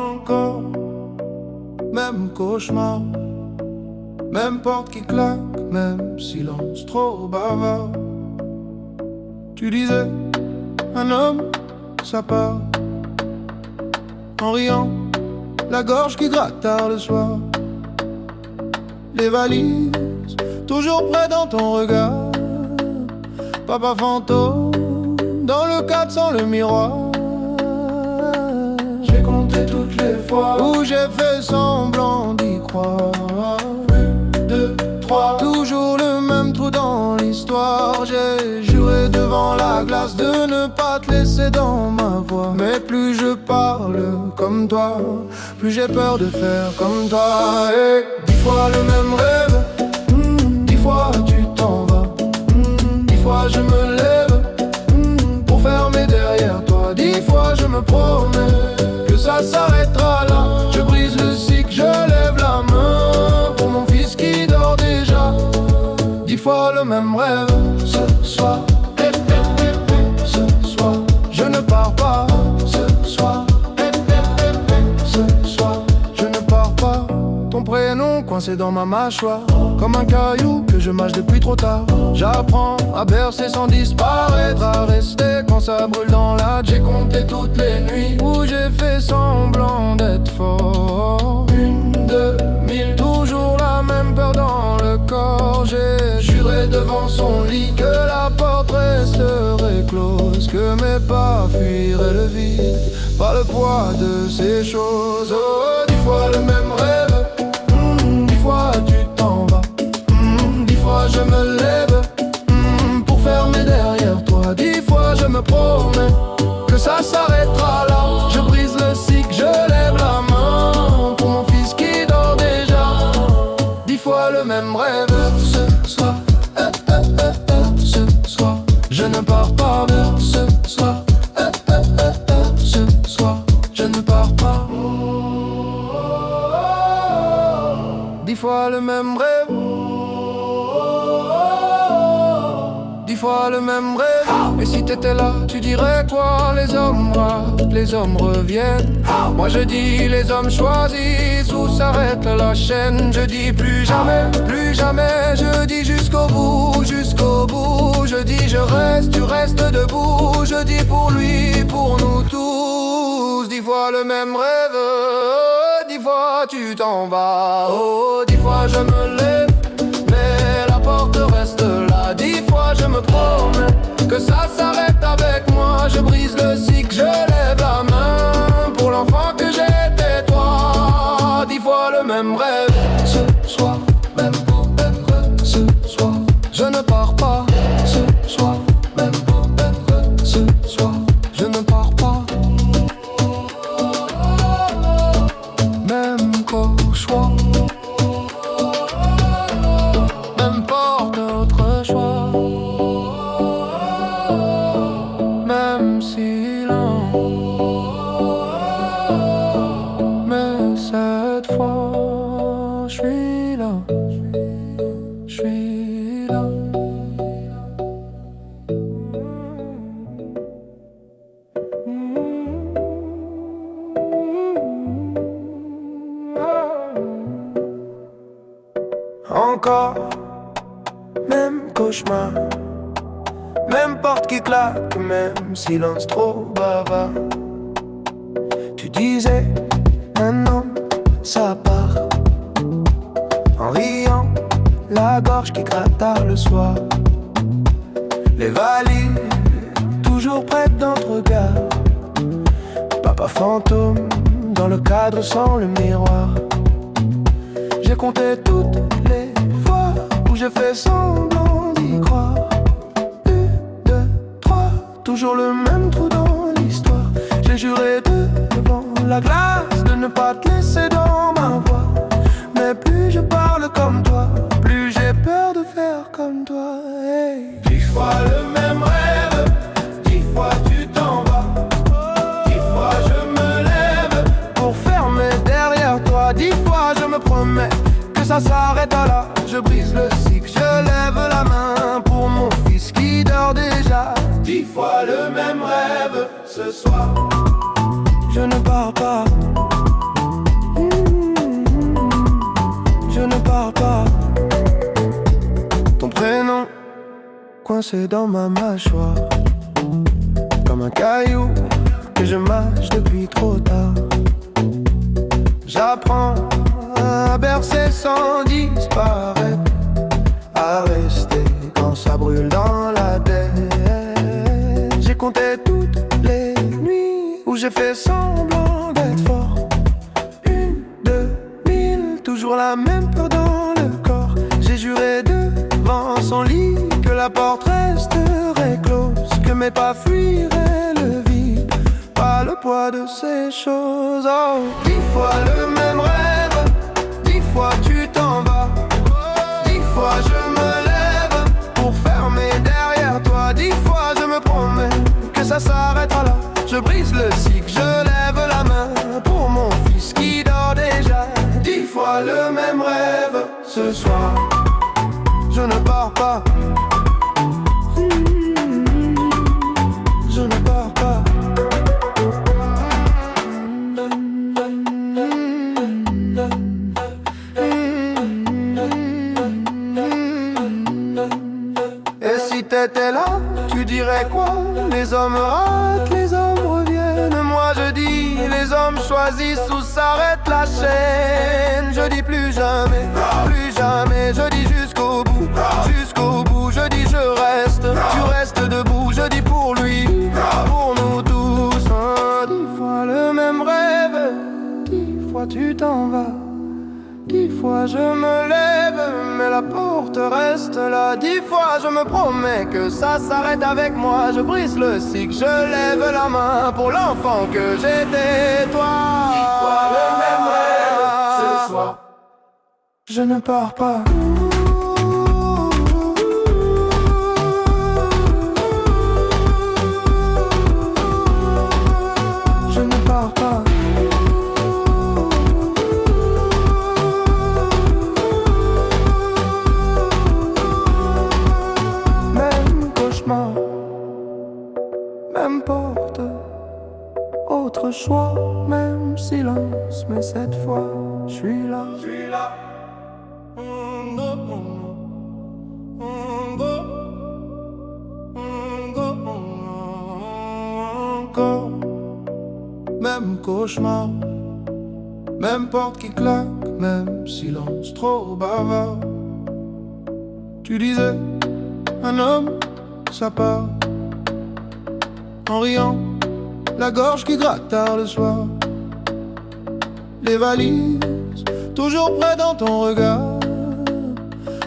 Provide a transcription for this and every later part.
Encore, même cauchemar, même porte qui claque, même silence trop bavard. Tu disais, un homme, ça part en riant, la gorge qui gratte tard le soir. Les valises, toujours près dans ton regard. Papa fantôme, dans le cadre sans le miroir. J'ai compté toutes les fois où j'ai fait semblant d'y croire. 1, 2, 3, toujours le même trou dans l'histoire. J'ai juré devant la glace de ne pas te laisser dans ma voix. Mais plus je parle comme toi, plus j'ai peur de faire comme toi. Et 10 fois le même rêve, 10 fois tu t'en vas, 10 fois je me lève pour fermer derrière toi. 10 fois je me promets que ça s'arrêtera là. Je brise le cycle, je lève la main pour mon fils qui dort déjà. 10 fois le même rêve. Ce soir, ce soir, je ne pars pas. Ce soir, ce soir, je ne pars pas. Ton prénom coincé dans ma mâchoire, comme un caillou que je mâche depuis trop tard. J'apprends à bercer sans disparaître, à rester quand ça brûle dans la. J'ai compté toutes les nuits où j'ai fait semblant d'être fort. 1, 2, 1000, toujours la même peur dans le corps. J'ai juré devant son lit que la porte resterait close, que mes pas fuiraient le vide par le poids de ces choses. Oh, 10 fois le même rêve, 10 fois tu t'en vas, 10 fois je me lève pour fermer derrière toi. 10 fois je me promets que ça s'arrêtera là. Je brise le cycle, je lève la main pour mon fils qui dort déjà. 10 fois le même rêve. Ce soir, ce soir, je ne pars pas. Ce soir, ce soir, je ne pars pas. 10 fois le même rêve, 10 fois le même rêve. Et si t'étais là, tu dirais quoi? Les hommes ratent, les hommes reviennent. Moi je dis les hommes choisissent où s'arrête la chaîne. Je dis plus jamais, plus jamais. Je dis jusqu'au bout, jusqu'au bout. Je dis je reste, tu restes debout. Je dis pour lui, pour nous tous. 10 fois le même rêve, 10 fois tu t'en vas. Oh, 10 fois je me lève, mais la porte reste là. 10 fois je me promets que ça s'arrête avec moi. Je brise le cycle, je lève la main pour l'enfant que j'étais toi. 10 fois le même rêve. Ce soir, même rêve. Ce soir, je ne pars pas. Ce soir, même rêve. Ce soir, je ne pars pas. Même cauchemar, même porte autre choix, même silence. Mais cette fois, je suis là, je suis là. Encore, même cauchemar, même porte qui claque, même silence trop bavard. Tu disais, un homme, ça part en riant, la gorge qui gratte tard le soir. Les valises, toujours prêtes dans ton regard. Papa fantôme, dans le cadre sans le miroir. J'ai compté toutes les fois où j'ai fait semblant d'y croire. 1, 2, 3, toujours le même trou dans l'histoire. J'ai juré devant la glace de ne pas te laisser dans ma voix. Mais plus je parle comme toi, plus j'ai peur de faire comme toi. Hey. 10 fois le même rêve, 10 fois tu t'en vas, 10 fois je me lève pour fermer derrière toi. 10 fois je me promets que ça s'arrête là. Je brise le cycle, coincé dans ma mâchoire, comme un caillou que je mâche depuis trop tard. J'apprends à bercer sans disparaître, à rester quand ça brûle dans la tête. J'ai compté toutes les nuits où j'ai fait semblant d'être fort. 1, 2, 1000, toujours la même peur dans le corps. J'ai juré devant son lit que la porte resterait close, que mes pas fuiraient le vide, pas le poids de ces choses. Oh, 10 fois le même rêve, 10 fois tu t'en vas, 10 fois je me lève pour fermer derrière toi. 10 fois je me promets que ça s'arrêtera là. Je brise le cycle, je lève la main pour mon fils qui dort déjà. 10 fois le même rêve ce soir. Je ne pars pas. Je ne pars pas. Et si t'étais là, tu dirais quoi? Les hommes ratent, les hommes reviennent. Moi je dis, les hommes choisissent où s'arrête la chaîne. Je dis plus jamais, plus jamais. Je dis jusqu'au bout, jusqu'au bout. Je dis je reste, tu restes debout. Je dis pour lui, pour nous tous. 10 fois le même rêve, 10 fois tu t'en vas, 10 fois je me lève, mais la porte reste là. 10 fois je me promets que ça s'arrête avec moi. Je brise le cycle, je lève la main pour l'enfant que j'étais, toi. 10 fois le même rêve ce soir. Je ne pars pas. Je ne pars pas. Même cauchemar, même porte, autre choix, même silence. Mais cette fois, je suis là. Je suis là. Encore, même cauchemar, même porte qui claque, même silence trop bavard. Tu disais, un homme, ça part en riant, la gorge qui gratte tard le soir. Les valises, toujours près dans ton regard.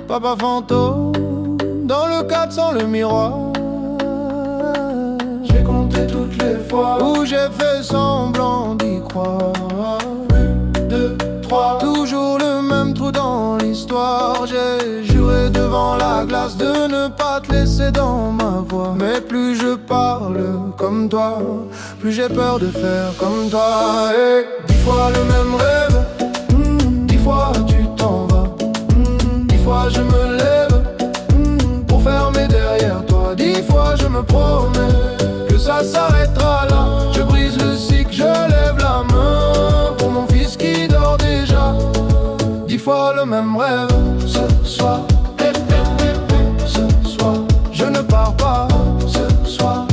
Papa fantôme, dans le cadre sans le miroir. J'ai compté toutes les fois où j'ai fait semblant d'y croire. 1, 2, 3, toujours le même trou dans l'histoire. J'ai juré devant la glace de ne pas te laisser dans ma voix. Mais plus je parle comme toi, plus j'ai peur de faire comme toi. Et 10 fois le même rêve, 10 fois tu t'en vas, 10 fois je me lève pour fermer derrière toi. 10 fois je me promets que ça s'arrêtera là. Je brise le cycle, je lève la main pour mon fils qui dort déjà. 10 fois le même rêve ce soir. Ce soir, je ne pars pas. Ce soir,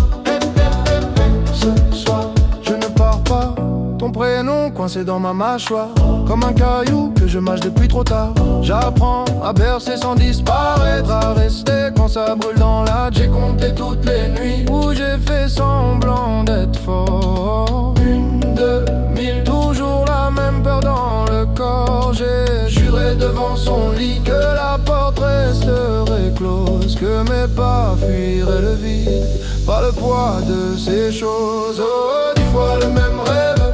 ce soir, je ne pars pas. Ton prénom coincé dans ma mâchoire, comme un caillou que je mâche depuis trop tard. J'apprends à bercer sans disparaître, à rester quand ça brûle dans la. J'ai compté toutes les nuits où j'ai fait semblant d'être fort. 1, 2, 1000, toujours la même peur dans le corps. J'ai juré devant son lit que la porte resterait close, que mes pas fuiraient le vide, par le poids de ces choses. Oh, 10 fois le même rêve,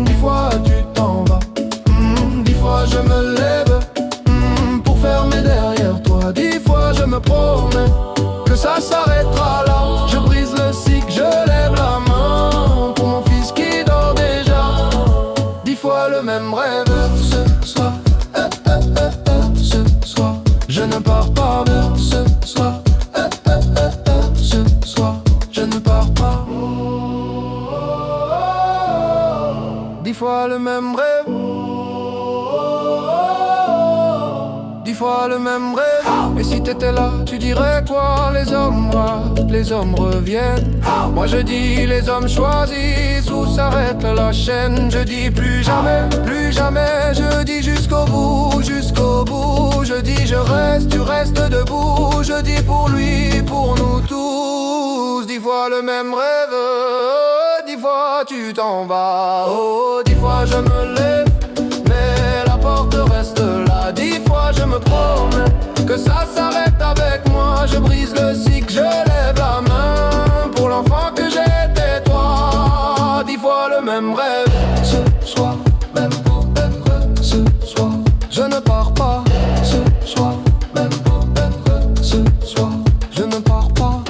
10 fois tu t'en vas, 10 fois je me lève pour fermer derrière toi. 10 fois je me promets que ça s'arrêtera là. Je brise le cycle, je lève la main pour mon fils qui dort déjà. 10 fois le même rêve ce soir. Ce soir, je ne pars pas. Ce soir, ce soir, je ne pars pas. 10 fois le même rêve, 10 fois le même rêve. Et si t'étais là, tu dirais quoi? Les hommes ratent, les hommes reviennent. Moi je dis les hommes choisissent où s'arrête la chaîne. Je dis plus jamais, plus jamais. Je dis jusqu'au bout, jusqu'au bout. Je dis je reste, tu restes debout. Je dis pour lui, pour nous tous. 10 fois le même rêve, 10 fois tu t'en vas. Oh, 10 fois je me lève, mais la porte reste là. 10 fois je me promets que ça s'arrête avec moi. Je brise le cycle, je lève la main pour l'enfant que j'étais toi. 10 fois le même rêve. Ce soir, même rêve. Ce soir, je ne pars pas. Ce soir, même rêve. Ce soir, je ne pars pas.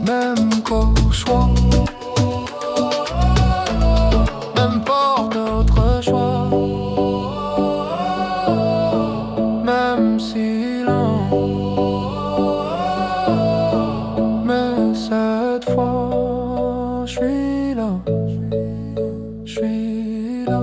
Même cauchemar, même porte autre choix. Même silence, mais cette fois, je suis là, je suis là.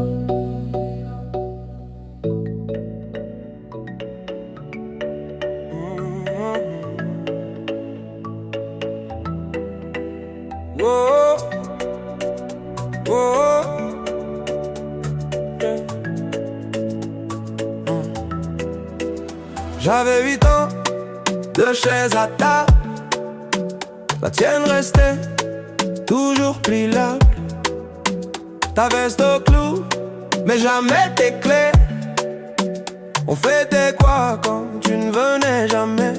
Oh, oh, yeah. J'avais 8 ans, 2 chaises à table. La tienne restait toujours pliable. Ta veste au clou, mais jamais tes clés. On fêtait quoi quand tu ne venais jamais?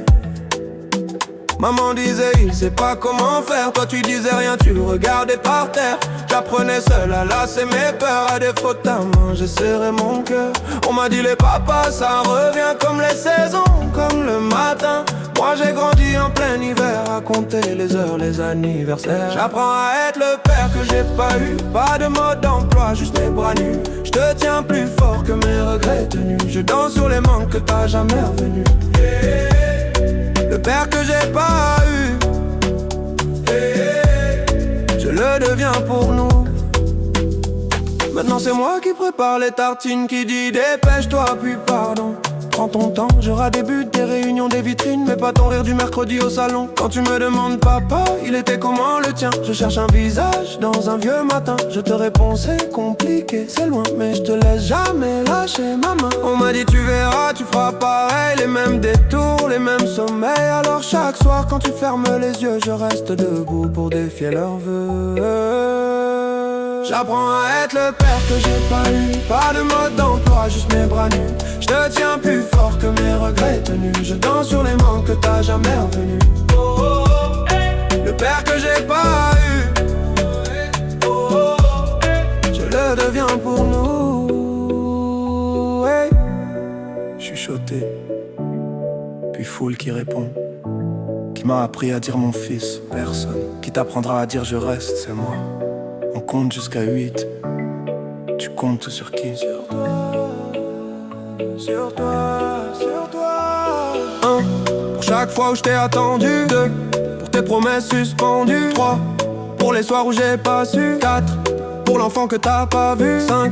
Maman disait il sait pas comment faire. Toi tu disais rien, tu regardais par terre. J'apprenais seul à lasser mes peurs. À défaut de ta main, j'ai serré mon cœur. On m'a dit les papas, ça revient comme les saisons, comme le matin. Moi j'ai grandi en plein hiver, à compter les heures, les anniversaires. J'apprends à être le père que j'ai pas eu. Pas de mode d'emploi, juste mes bras nus. Je te tiens plus fort que mes regrets tenus. Je danse sur les manques que t'as jamais revenus. Le père que j'ai pas eu, je le deviens pour nous. Maintenant c'est moi qui prépare les tartines, qui dit dépêche-toi puis pardon. Prends ton temps, j'aurai des buts, des réunions, des vitrines, mais pas ton rire du mercredi au salon. Quand tu me demandes papa, il était comment le tien? Je cherche un visage dans un vieux matin. Je te réponds c'est compliqué, c'est loin, mais je te laisse jamais lâcher ma main. On m'a dit tu verras, tu feras pareil, les mêmes détours, les mêmes sommeils. Alors chaque soir quand tu fermes les yeux, je reste debout pour défier leurs vœux. J'apprends à être le père que j'ai pas eu. Pas de mode d'emploi, juste mes bras nus. Je te tiens plus fort que mes regrets tenus. Je danse sur les manques que t'as jamais revenus. Le père que j'ai pas eu, je le deviens pour nous. Chuchoté, puis foule qui répond. Qui m'a appris à dire mon fils, personne. Qui t'apprendra à dire je reste, c'est moi. On compte jusqu'à 8. Tu comptes sur qui? Sur toi, sur toi, sur toi. 1, pour chaque fois où je t'ai attendu. 2, pour tes promesses suspendues. 3, pour les soirs où j'ai pas su. 4, pour l'enfant que t'as pas vu. 5,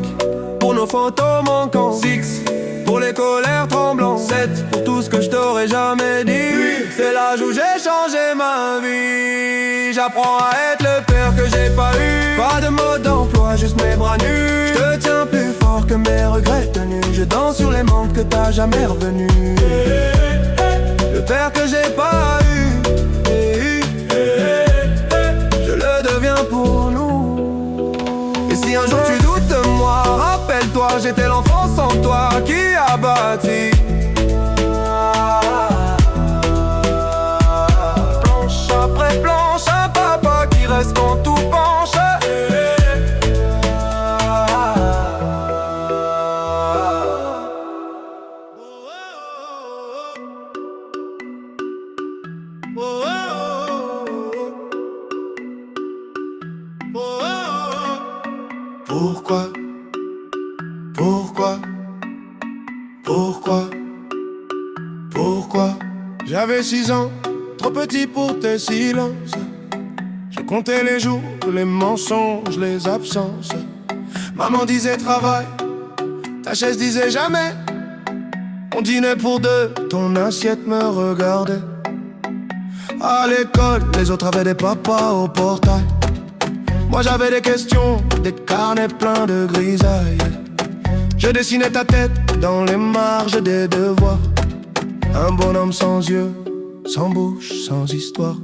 pour nos photos manquants. 6, pour les colères tremblantes. 7, pour tout ce que je t'aurais jamais dit. 8, c'est l'âge où j'ai changé ma vie. J'apprends à être le père que j'ai pas eu. Pas de mode d'emploi, juste mes bras nus. Je te tiens plus fort que mes regrets tenus. Je danse sur les manques que t'as jamais revenus. Le père que j'ai pas eu, je le deviens pour nous. Et si un jour tu doutes de moi, rappelle-toi, j'étais l'enfant sans toi qui a bâti. Planche après planche, un papa qui reste quand tout penche. Pourquoi? Pourquoi? Pourquoi? Pourquoi? J'avais 6 ans, trop petit pour tes silences. Je comptais les jours, les mensonges, les absences. Maman disait travail, Ta chaise disait jamais. On dînait pour deux, ton assiette me regardait. À l'école, les autres avaient des papas au portail. Moi j'avais des questions, des carnets pleins de grisailles. Je dessinais ta tête dans les marges des devoirs. Un bonhomme sans yeux, sans bouche, sans histoire.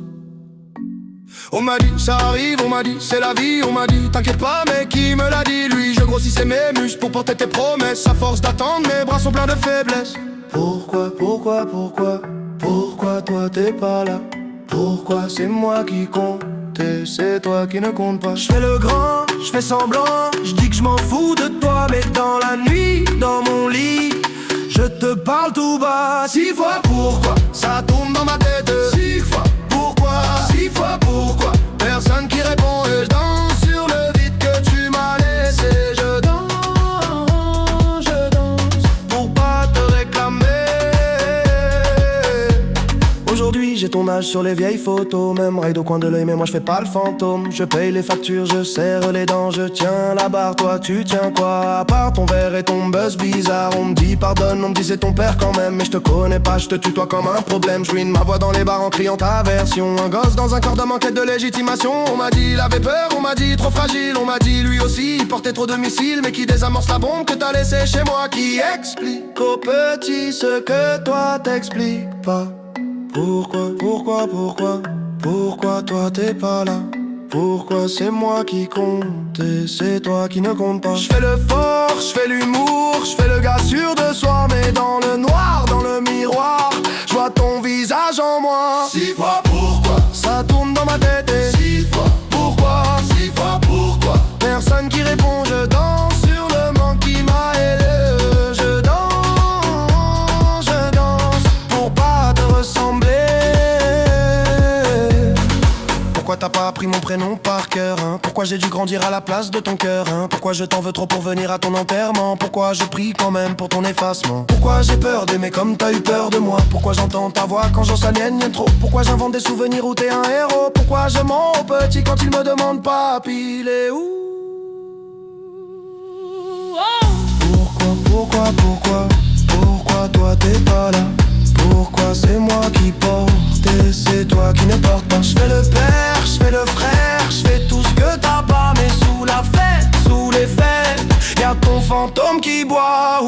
On m'a dit ça arrive, on m'a dit c'est la vie, on m'a dit t'inquiète pas, mais qui me l'a dit lui? Je grossissais mes muscles pour porter tes promesses. À force d'attendre, mes bras sont pleins de faiblesse. Pourquoi toi t'es pas là? Pourquoi c'est moi qui compte et c'est toi qui ne compte pas? Je fais le grand, je fais semblant, je dis que je m'en fous de toi, mais dans la nuit, dans mon lit, je te parle tout bas. 6 fois pourquoi, ça tourne dans ma tête. 6 fois pourquoi, 6 fois pourquoi, personne qui répond et je danse sur le vide que tu m'as laissé. Je danse pour pas te réclamer. Aujourd'hui j'ai ton âge sur les vieilles photos, même raid au coin de l'œil, mais moi je fais pas le fantôme. Je paye les factures, je serre les dents, je tiens la barre, toi tu tiens quoi? À part ton verre et ton buzz bizarre, on me dit pardonne, on me dit c'est ton père quand même. Mais je te connais pas, je te tutoie comme un problème. Je ruine ma voix dans les bars en criant ta version. Un gosse dans un corps d'homme en quête de légitimation. On m'a dit il avait peur, on m'a dit trop fragile. On m'a dit lui aussi il portait trop de missiles. Mais qui désamorce la bombe que t'as laissée chez moi? Qui explique aux petits ce que toi t'expliques pas? Pourquoi toi t'es pas là? Pourquoi c'est moi qui compte et c'est toi qui ne compte pas? Je fais le fort, je fais l'humour, je fais le gars sûr de soi, mais dans le noir, dans le miroir, je vois ton visage en moi. 6 fois pourquoi, ça tourne dans ma tête et 6 fois pourquoi, 6 fois pourquoi, personne qui répond, je danse sur le manque qui m'a aidé. Je danse pour pas te ressembler. Pourquoi t'as pas appris mon prénom par cœur, hein? Pourquoi j'ai dû grandir à la place de ton cœur, hein? Pourquoi je t'en veux trop pour venir à ton enterrement? Pourquoi je prie quand même pour ton effacement? Pourquoi j'ai peur d'aimer comme t'as eu peur de moi? Pourquoi j'entends ta voix quand j'en s'aliène trop? Pourquoi j'invente des souvenirs où t'es un héros? Pourquoi je mens au petit quand il me demande papi, il est où? Pourquoi toi t'es pas là? Pourquoi c'est moi qui porte et c'est toi qui ne porte pas? Je fais le père, je fais le frère, je fais tout ce que t'as pas, mais sous la fête, sous les faits, y'a ton fantôme qui boit.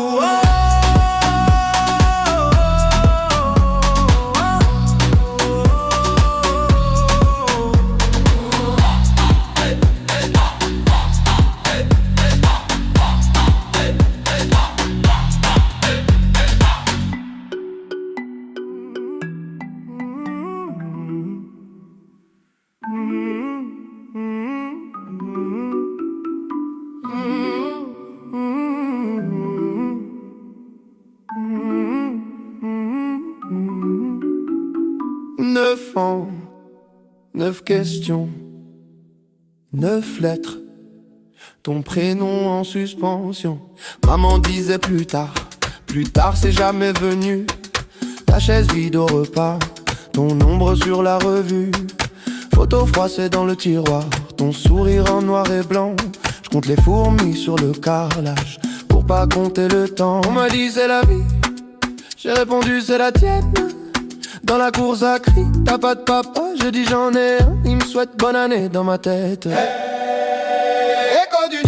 Neuf ans, 9 questions, 9 lettres, ton prénom en suspension. Maman disait plus tard c'est jamais venu. Ta chaise vide au repas, ton ombre sur la revue. Photo froissée dans le tiroir, ton sourire en noir et blanc. Je compte les fourmis sur le carrelage pour pas compter le temps. On m'a dit c'est la vie, j'ai répondu c'est la tienne. Dans la course à cri, t'as pas de papa, je dis j'en ai un. Il me souhaite bonne année dans ma tête. Écho du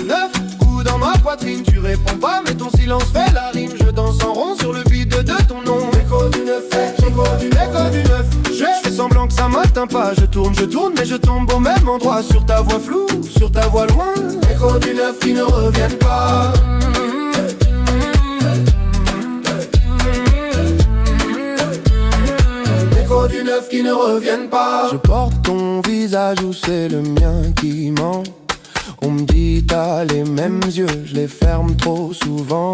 9 coups dans ma poitrine. Tu réponds pas mais ton silence fait la rime. Je danse en rond sur le vide de ton nom. Écho du 9, écho du 9. Je fais semblant que ça m'atteint pas. Je tourne mais je tombe au même endroit. Sur ta voix floue, sur ta voix loin. Écho du 9 qui ne reviennent pas. Du 9 qui ne reviennent pas. Je porte ton visage ou c'est le mien qui ment. On me dit t'as les mêmes yeux, je les ferme trop souvent.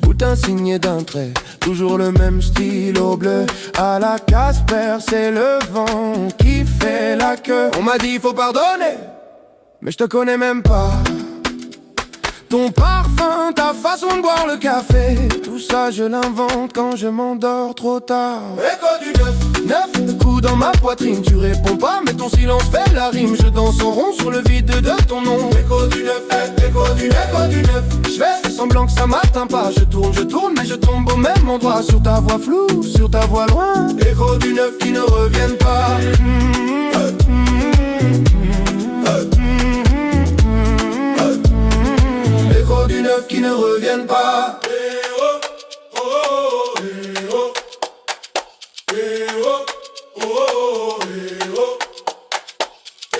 Bout insigné d'un trait, toujours le même stylo bleu. À la Casper, c'est le vent qui fait la queue. On m'a dit faut pardonner, mais je te connais même pas. Ton parfum, ta façon de boire le café, tout ça je l'invente quand je m'endors trop tard. Écho du neuf, le coup dans ma poitrine. Tu réponds pas mais ton silence fait la rime. Je danse en rond sur le vide de ton nom. Écho du neuf, écho du neuf. Je fais semblant que ça m'atteint pas. Je tourne mais je tombe au même endroit. Sur ta voix floue, sur ta voix loin. Écho du neuf qui ne reviennent pas. Écho du neuf qui ne reviennent pas.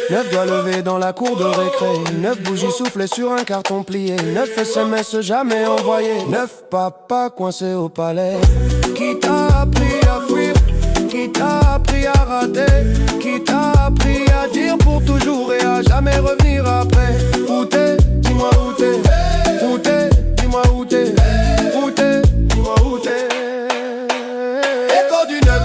Neuf doigts levés dans la cour de récré. 9 bougies soufflées sur un carton plié. 9 SMS jamais envoyés. 9 papas coincés au palais. Qui t'a appris à fuir? Qui t'a appris à rater? Qui t'a appris à dire pour toujours et à jamais revenir après? Où t'es? Dis-moi où t'es. Où t'es? Dis-moi où t'es. Où t'es? Dis-moi où t'es. Écho du neuf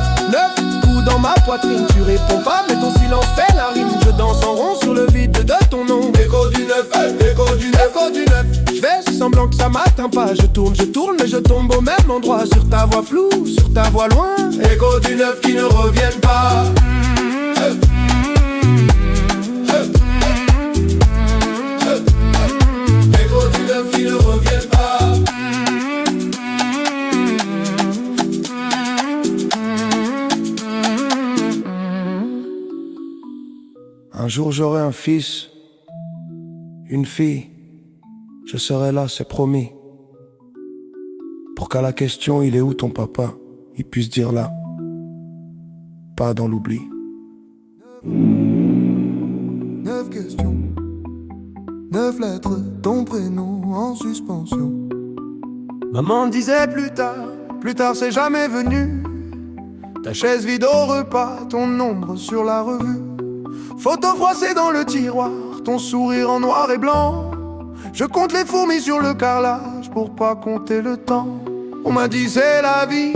coups dans ma poitrine. Tu réponds pas mais ton silence fait la rime. Je danse en rond sur le vide de ton nom. Écho du neuf, écho du neuf, écho du neuf. Je fais semblant que ça m'atteint pas. Je tourne mais je tombe au même endroit. Sur ta voix floue, sur ta voix loin. Écho du neuf qui ne reviennent pas. Écho du neuf qui ne reviennent pas. Un jour j'aurai un fils, une fille, je serai là, c'est promis. Pour qu'à la question il est où ton papa, il puisse dire là, pas dans l'oubli. 9 questions, 9 lettres, ton prénom en suspension. Maman disait plus tard c'est jamais venu. Ta chaise vide au repas, ton ombre sur la revue. Photo froissée dans le tiroir, ton sourire en noir et blanc. Je compte les fourmis sur le carrelage pour pas compter le temps. On m'a dit c'est la vie,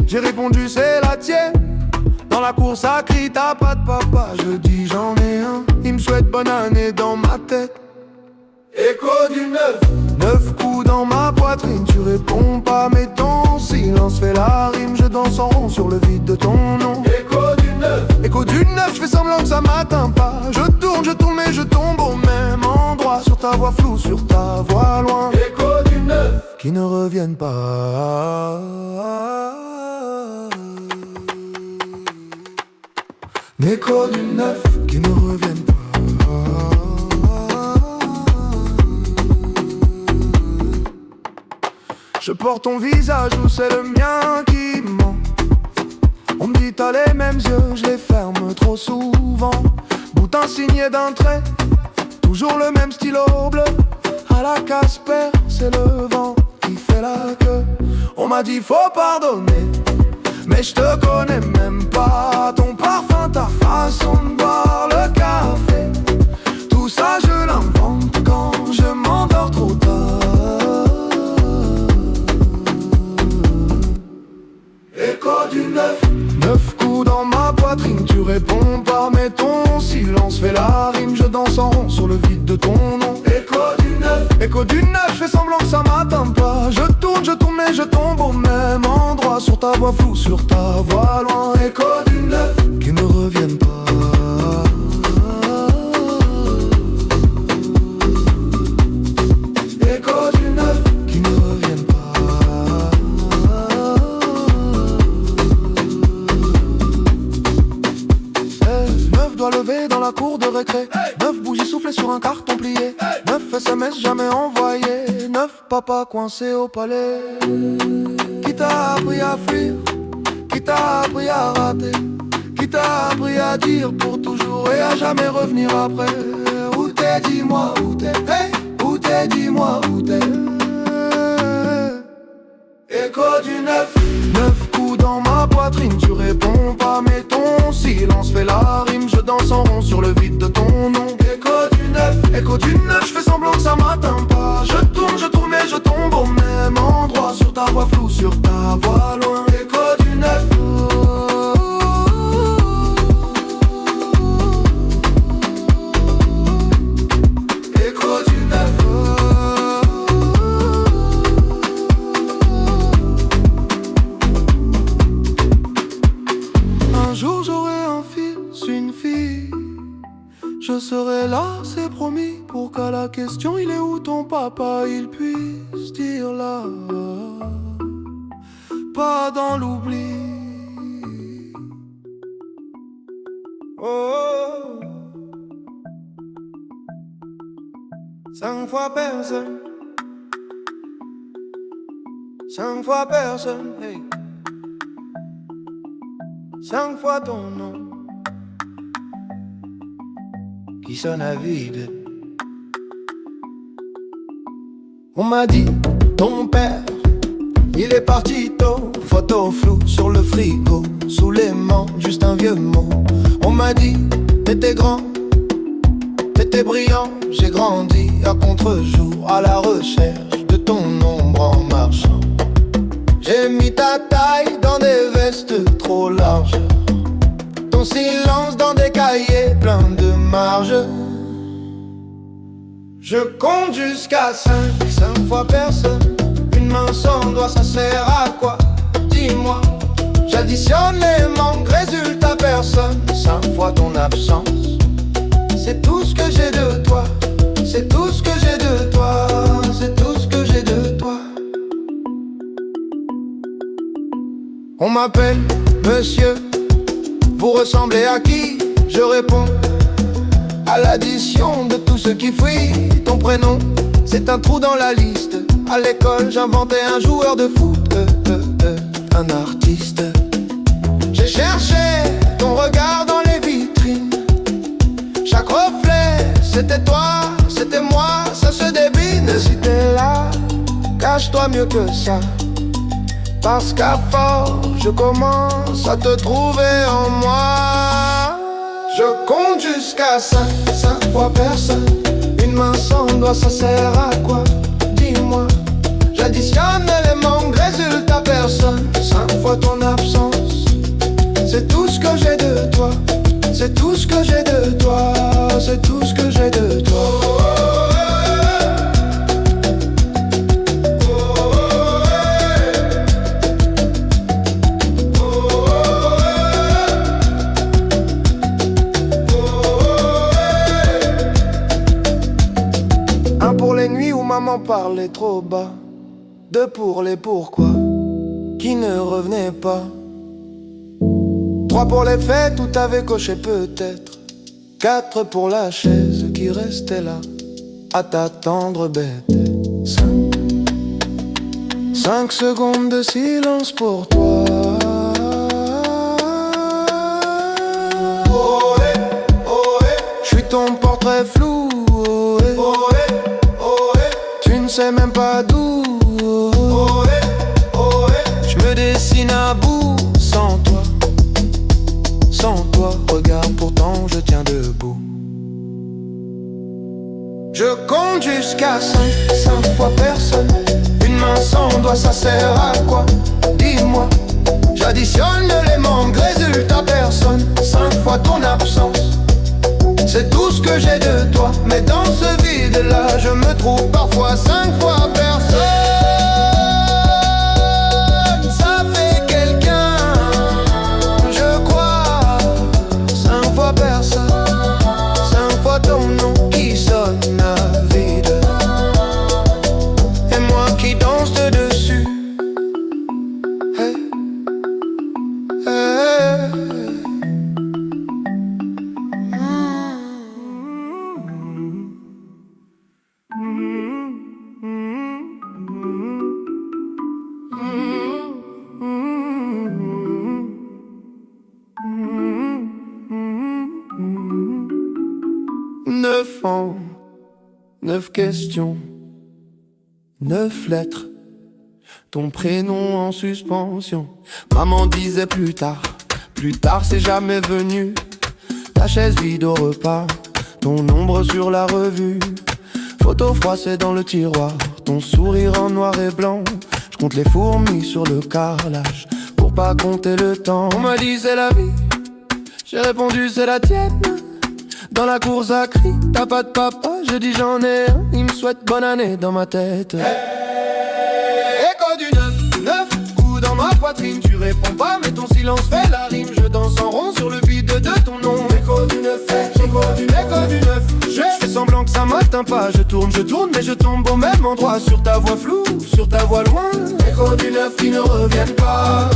j'ai répondu c'est la tienne. Dans la cour ça crie t'as pas de papa, je dis j'en ai un. Il me souhaite bonne année dans ma tête. Écho du neuf, 9 coups dans ma poitrine. Tu réponds pas mais ton silence fait la rime. Je danse en rond sur le vide de ton nom. Écho du neuf, je fais semblant que ça m'atteint pas. Je tourne mais je tombe au même endroit. Sur ta voix floue, sur ta voix loin. Écho du neuf qui ne reviennent pas. Écho du neuf qui ne reviennent pas. Je porte ton visage ou c'est le mien qui ment. On me dit t'as les mêmes yeux, je les ferme trop souvent. Boutin signé d'un trait, toujours le même stylo bleu. À la Casper, c'est le vent qui fait la queue. On m'a dit faut pardonner, mais je te connais même pas. Ton parfum, ta façon de boire le café, tout ça je l'invente quand je m'endors trop tard. Écho du neuf, 9 coups dans ma poitrine. Tu réponds pas mais ton silence fait la rime. Je danse en rond sur le vide de ton nom. Écho du neuf, je fais semblant que ça m'atteint pas. Je tourne mais je tombe au même endroit. Sur ta voix floue, sur ta voix loin. Écho du neuf qui ne reviennent pas. Écho du neuf qui ne reviennent pas. 9 doigts levés dans la cour de récré. 9 bougies soufflées sur un carton plié. 9 SMS jamais envoyés. 9 papas coincés au palais. Qui t'a appris à fuir? Qui t'a appris à rater? Qui t'a appris à dire pour toujours et à jamais revenir après? Où t'es, dis-moi où t'es. Hey, où t'es, dis-moi où t'es. Écho du neuf, 9 coups dans ma poitrine. Tu réponds pas mais ton silence fait la rime. Je danse en rond sur le vide de ton nom. Écho du neuf, je fais semblant que ça m'atteint pas. Je tourne mais je tombe au même endroit. Sur ta voix floue, sur ta voix loin. Écho du neuf. Écho du neuf. Je serai là, c'est promis, pour qu'à la question il est où ton papa, il puisse dire là, pas dans l'oubli. Oh, 5 fois personne, 5 fois personne, hey. 5 fois ton nom qui sonne à vide. On m'a dit, ton père, il est parti tôt. Photo floue sur le frigo, sous l'aimant, juste un vieux mot. On m'a dit, t'étais grand, t'étais brillant. J'ai grandi à contre-jour, à la recherche de ton ombre en marchant. J'ai mis ta taille dans des vestes trop larges, ton silence dans des cahiers pleins de marge. Je compte jusqu'à 5, 5 fois personne. Une main sans doigt, ça sert à quoi? Dis-moi. J'additionne les manques, résultat personne. 5 fois ton absence. C'est tout ce que j'ai de toi. C'est tout ce que j'ai de toi. C'est tout ce que j'ai de toi. On m'appelle monsieur. Vous ressemblez à qui? Je réponds à l'addition de tout ce qui fuit. Ton prénom, c'est un trou dans la liste. À l'école, j'inventais un joueur de foot, un artiste. J'ai cherché ton regard dans les vitrines. Chaque reflet, c'était toi, c'était moi, ça se débine. Si t'es là, cache-toi mieux que ça. Parce qu'à force, je commence à te trouver en moi. Je compte jusqu'à 5, 5 fois personne. Une main sans doigt, ça sert à quoi? Dis-moi. J'additionne les manques, résultat personne. 5 fois ton absence. C'est tout ce que j'ai de toi. C'est tout ce que j'ai de toi. C'est tout ce que j'ai de toi. Un pour les nuits où maman parlait trop bas. 2 pour les pourquoi qui ne revenaient pas. 3 pour les fêtes où t'avais coché peut-être. 4 pour la chaise qui restait là à t'attendre bête. 5 secondes de silence pour toi. Ohé, ohé. J'suis ton portrait flou. Ohé, ohé, ohé. Tu ne sais même pas d'où. Ohé, ohé. J'me dessine à bout sans toi. Sans toi, regarde, pourtant je tiens debout. Je compte jusqu'à 5, 5 fois personne. Une main sans doigt, ça sert à quoi? Dis-moi. J'additionne les manques, résultat personne. 5 fois ton absence. C'est tout ce que j'ai de toi. Mais dans ce vide-là, je me trouve parfois 5 fois personne. Ça fait quelqu'un, je crois. 5 fois personne. 5 fois ton nom qui sonne à vide. Et moi qui danse dessus. Hey, hey. 9 ans, 9 questions, 9 lettres, ton prénom en suspension. Maman disait plus tard c'est jamais venu. Ta chaise vide au repas, ton ombre sur la revue. Photo froissée dans le tiroir, ton sourire en noir et blanc. Je compte les fourmis sur le carrelage pour pas compter le temps. On m'a dit c'est la vie, j'ai répondu c'est la tienne. Dans la course à cri, t'as pas de papa, je dis j'en ai un. Il me souhaite bonne année dans ma tête. Hey, écho du 9 coups dans ma poitrine. Tu réponds pas mais ton silence fait la rime. Je danse en rond sur le vide de ton nom. Écho du 9, écho du 9. ça m'atteint pas. Je tourne, mais je tombe au même endroit. Sur ta voix floue, sur ta voix loin. Écho du neuf qui ne reviennent pas.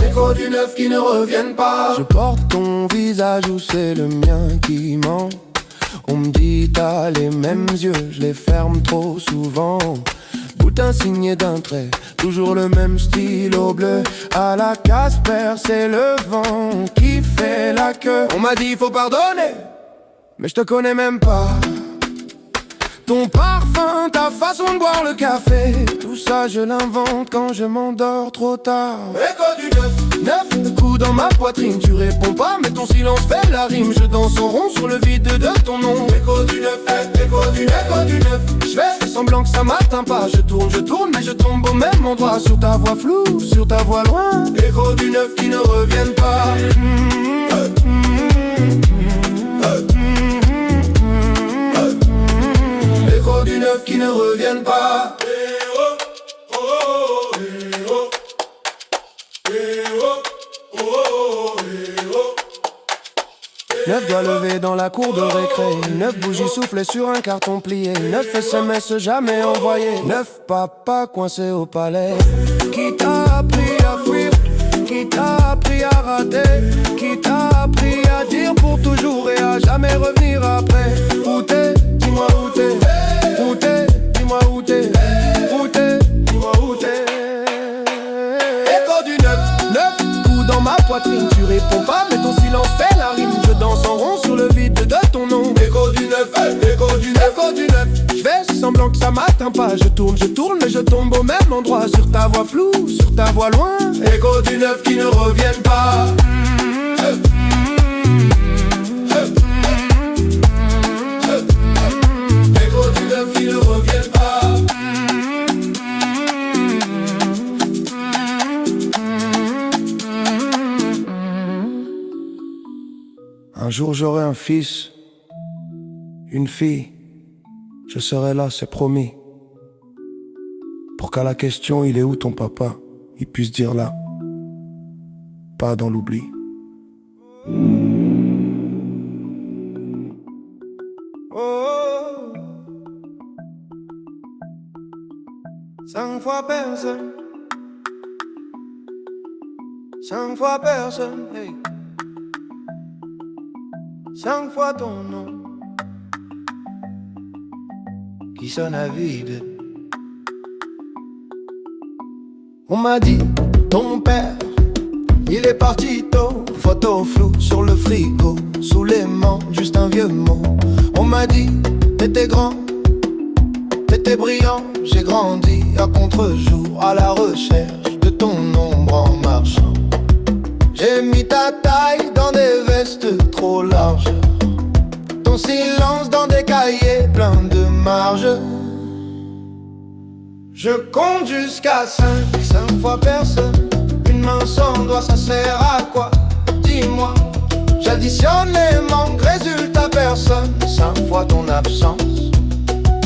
Écho du neuf qui ne reviennent pas. Je porte ton visage ou c'est le mien qui ment. On me dit t'as les mêmes yeux, je les ferme trop souvent. Boutin signé d'un trait, toujours le même stylo bleu. À la Casper, c'est le vent qui fait la queue. On m'a dit faut pardonner, mais je te connais même pas. Ton parfum, ta façon de boire le café, tout ça je l'invente quand je m'endors trop tard. Écho du neuf, le coup dans ma poitrine. Tu réponds pas mais ton silence fait la rime. Je danse en rond sur le vide de ton nom. Écho du neuf, écho du neuf. Je fais semblant que ça m'atteint pas. Je tourne mais je tombe au même endroit. Sur ta voix floue, sur ta voix loin. Écho du neuf qui ne reviennent pas. Écho du neuf qui ne reviennent pas. Neuf doigts levés dans la cour de récré. 9 bougies soufflées sur un carton plié. 9 SMS jamais envoyés. 9 papas coincés au palais. Qui t'a appris à fuir? Qui t'a appris à rater? Qui t'a appris à dire pour toujours et à jamais revenir après? Où t'es? Dis-moi où t'es. Où t'es? Dis-moi où t'es. Où t'es? Dis-moi où t'es. Écho du neuf coups dans ma poitrine. Tu réponds pas mais ton silence fait la rime. Je danse en rond sur le vide de ton nom. Écho du neuf, écho du neuf, écho du neuf. Je fais semblant que ça m'atteint pas. Je tourne mais je tombe au même endroit. Sur ta voix floue, sur ta voix loin. Écho du neuf qui ne reviennent pas. Écho du neuf qui ne reviennent pas. Un jour j'aurai un fils, une fille, je serai là, c'est promis. Pour qu'à la question il est où ton papa, il puisse dire là, pas dans l'oubli. Oh, 5 fois personne, 5 fois personne, hey. 5 fois ton nom qui sonne à vide. On m'a dit, ton père, il est parti tôt. Photo floue sur le frigo, sous l'aimant, juste un vieux mot. On m'a dit, t'étais grand, t'étais brillant. J'ai grandi à contre-jour, à la recherche de ton ombre en marchant. J'ai mis ta taille dans des vestes trop larges, ton silence dans des cahiers pleins de marges. Je compte jusqu'à 5 fois personne. Une main sans doigt, ça sert à quoi? Dis-moi. J'additionne les manques, résultat personne. 5 fois ton absence.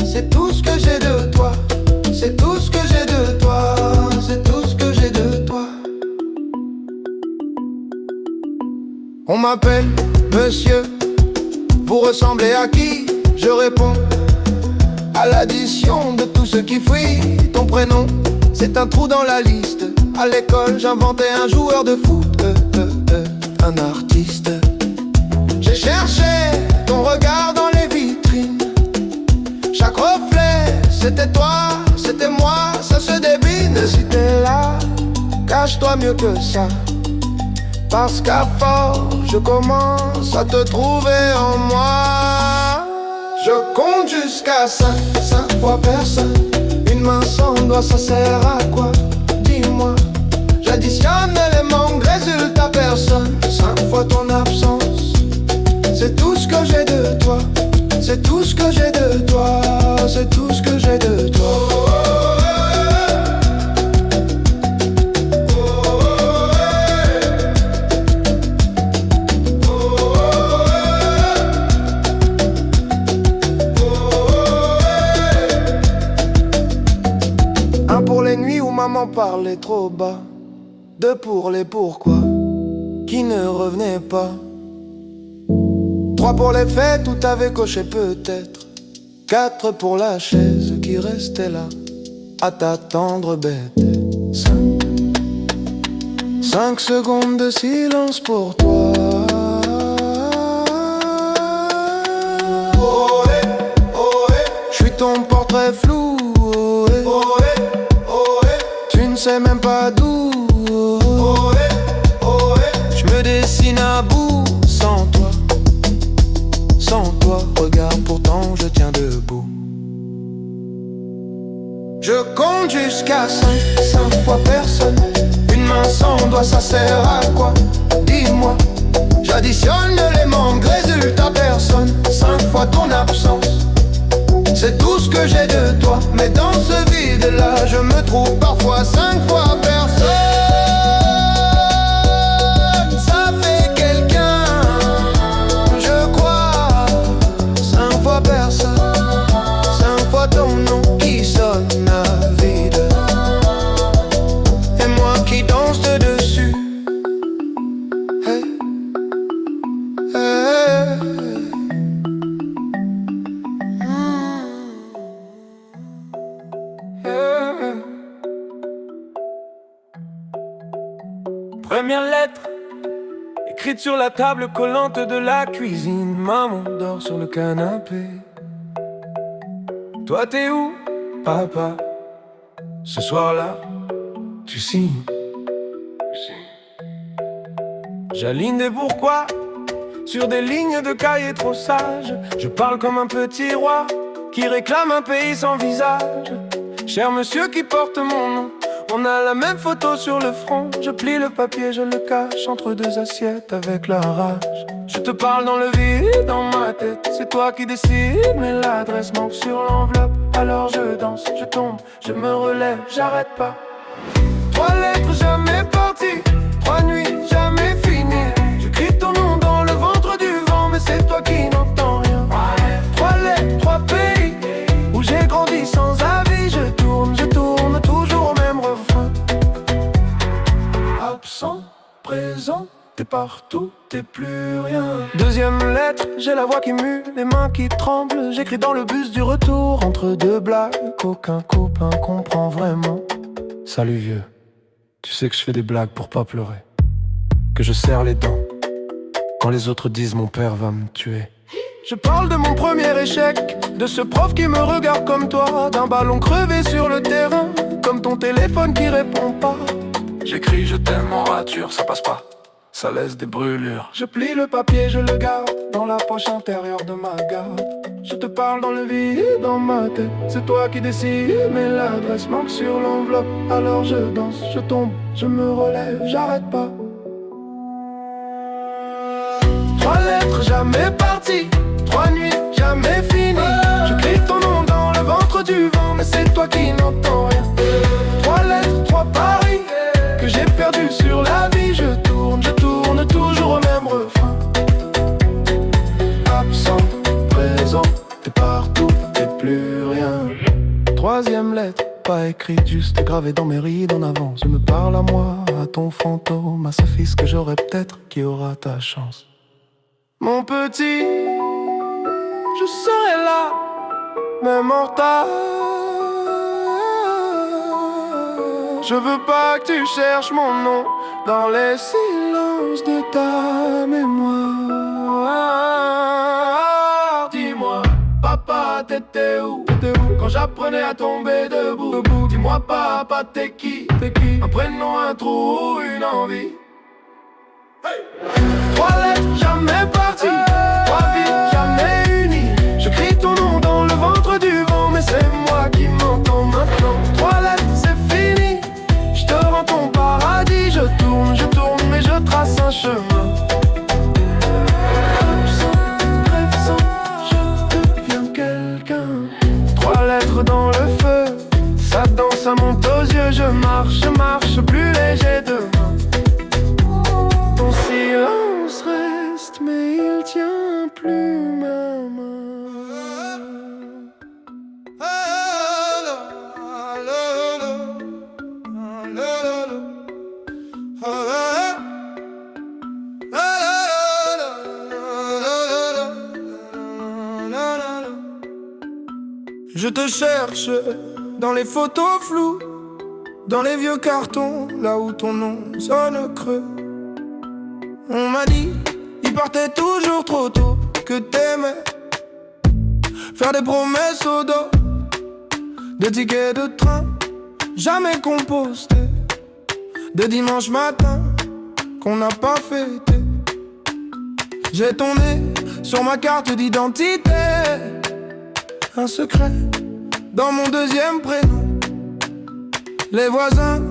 C'est tout ce que j'ai de toi. C'est tout ce que j'ai de toi. C'est tout ce que j'ai de toi. On m'appelle monsieur, vous ressemblez à qui? Je réponds à l'addition de tous ceux qui fuient. Ton prénom, c'est un trou dans la liste. À l'école, j'inventais un joueur de foot, un artiste. J'ai cherché ton regard dans les vitrines. Chaque reflet, c'était toi, c'était moi, ça se débine. Si t'es là, cache-toi mieux que ça. Parce qu'à force, je commence à te trouver en moi. Je compte jusqu'à 5 fois personne. Une main sans doigt, ça sert à quoi? Dis-moi. J'additionne les manques, résultat personne. 5 fois ton absence. C'est tout ce que j'ai de toi. C'est tout ce que j'ai de toi. C'est tout ce que j'ai de toi. Maman parlait trop bas. 2 pour les pourquoi. qui ne revenait pas. 3 pour les fêtes où t'avais coché peut-être. 4 pour la chaise qui restait là à t'attendre bête. 5 secondes de silence pour toi. Je suis ton portrait flou. Tu ne sais même pas d'où. Je me dessine à bout sans toi. Sans toi, regarde, pourtant je tiens debout. Je compte jusqu'à 5 fois personne. Une main sans doigt, ça sert à quoi? Dis-moi. J'additionne les manques, résultat personne. 5 fois ton absence, c'est tout ce que j'ai de toi. Mais dans ce vide-là, je me trouve parfois 5 fois personne. Ça fait quelqu'un, je crois. 5 fois personne, 5 fois ton nom qui sonne à vide. Et moi qui danse dessus. Hey, hey. Première lettre, écrite sur la table collante de la cuisine. Maman dort sur le canapé. Toi t'es où, papa? Ce soir-là, tu signes. J'aligne des pourquoi sur des lignes de cahiers trop sages. Je parle comme un petit roi qui réclame un pays sans visage. Cher monsieur qui porte mon nom, on a la même photo sur le front. Je plie le papier, je le cache entre 2 assiettes avec la rage. Je te parle dans le vide, dans ma tête, c'est toi qui décides. Mais l'adresse manque sur l'enveloppe. Alors je danse, je tombe, je me relève, j'arrête pas. 3 lettres jamais parties, 3 nuits jamais finies. Je crie ton nom dans le ventre du vent, mais c'est toi qui n'entends rien. 3 lettres, 3 pays, où j'ai grandi sans avis. Je tourne toujours au même refrain. Absent, présent, t'es partout, t'es plus rien. Deuxième lettre, j'ai la voix qui mue, les mains qui tremblent. J'écris dans le bus du retour, entre 2 blagues qu'aucun copain comprend vraiment. Salut vieux, tu sais que je fais des blagues pour pas pleurer, que je serre les dents quand les autres disent mon père va me tuer. Je parle de mon premier échec, de ce prof qui me regarde comme toi, d'un ballon crevé sur le terrain, comme ton téléphone qui répond pas. J'écris je t'aime en rature, ça passe pas, ça laisse des brûlures. Je plie le papier, je le garde dans la poche intérieure de ma garde. Je te parle dans le vide, dans ma tête, c'est toi qui décides. Mais l'adresse manque sur l'enveloppe. Alors je danse, je tombe, je me relève, j'arrête pas. 3 lettres jamais parties, 3 nuits jamais finies. Je crie ton nom dans le ventre du vent, mais c'est toi qui n'entends rien. 3 lettres, 3 paris, que j'ai perdu sur la vie. Je tourne toujours au même refrain. Absent, présent, t'es partout, t'es plus rien. 3e lettre, pas écrite, juste gravée dans mes rides en avance. Je me parle à moi, à ton fantôme, à ce fils que j'aurai peut-être, qui aura ta chance. Mon petit, je serai là, même en retard. Je veux pas que tu cherches mon nom dans les silences de ta mémoire. Dis-moi, papa, t'étais où quand j'apprenais à tomber debout? Dis-moi, papa, t'es qui? Un prénom, un trou, une envie. 3 lettres jamais parties, 3 vies jamais unies. Je crie ton nom dans le ventre du vent, mais c'est moi qui m'entends maintenant. 3 lettres, c'est fini, je te rends ton paradis. Je tourne, mais je trace un chemin. Absent, rêve-sans, je deviens quelqu'un. 3 lettres dans le feu, ça danse, ça monte aux yeux. Je marche, plus léger demain. Ton silence reste, mais il tient plus ma main. Je te cherche dans les photos floues, dans les vieux cartons, là où ton nom sonne creux. On m'a dit, il partait toujours trop tôt, que t'aimais faire des promesses au dos, de tickets de train jamais compostés, de dimanche matin qu'on n'a pas fêté. J'ai ton nez sur ma carte d'identité, un secret dans mon deuxième prénom. Les voisins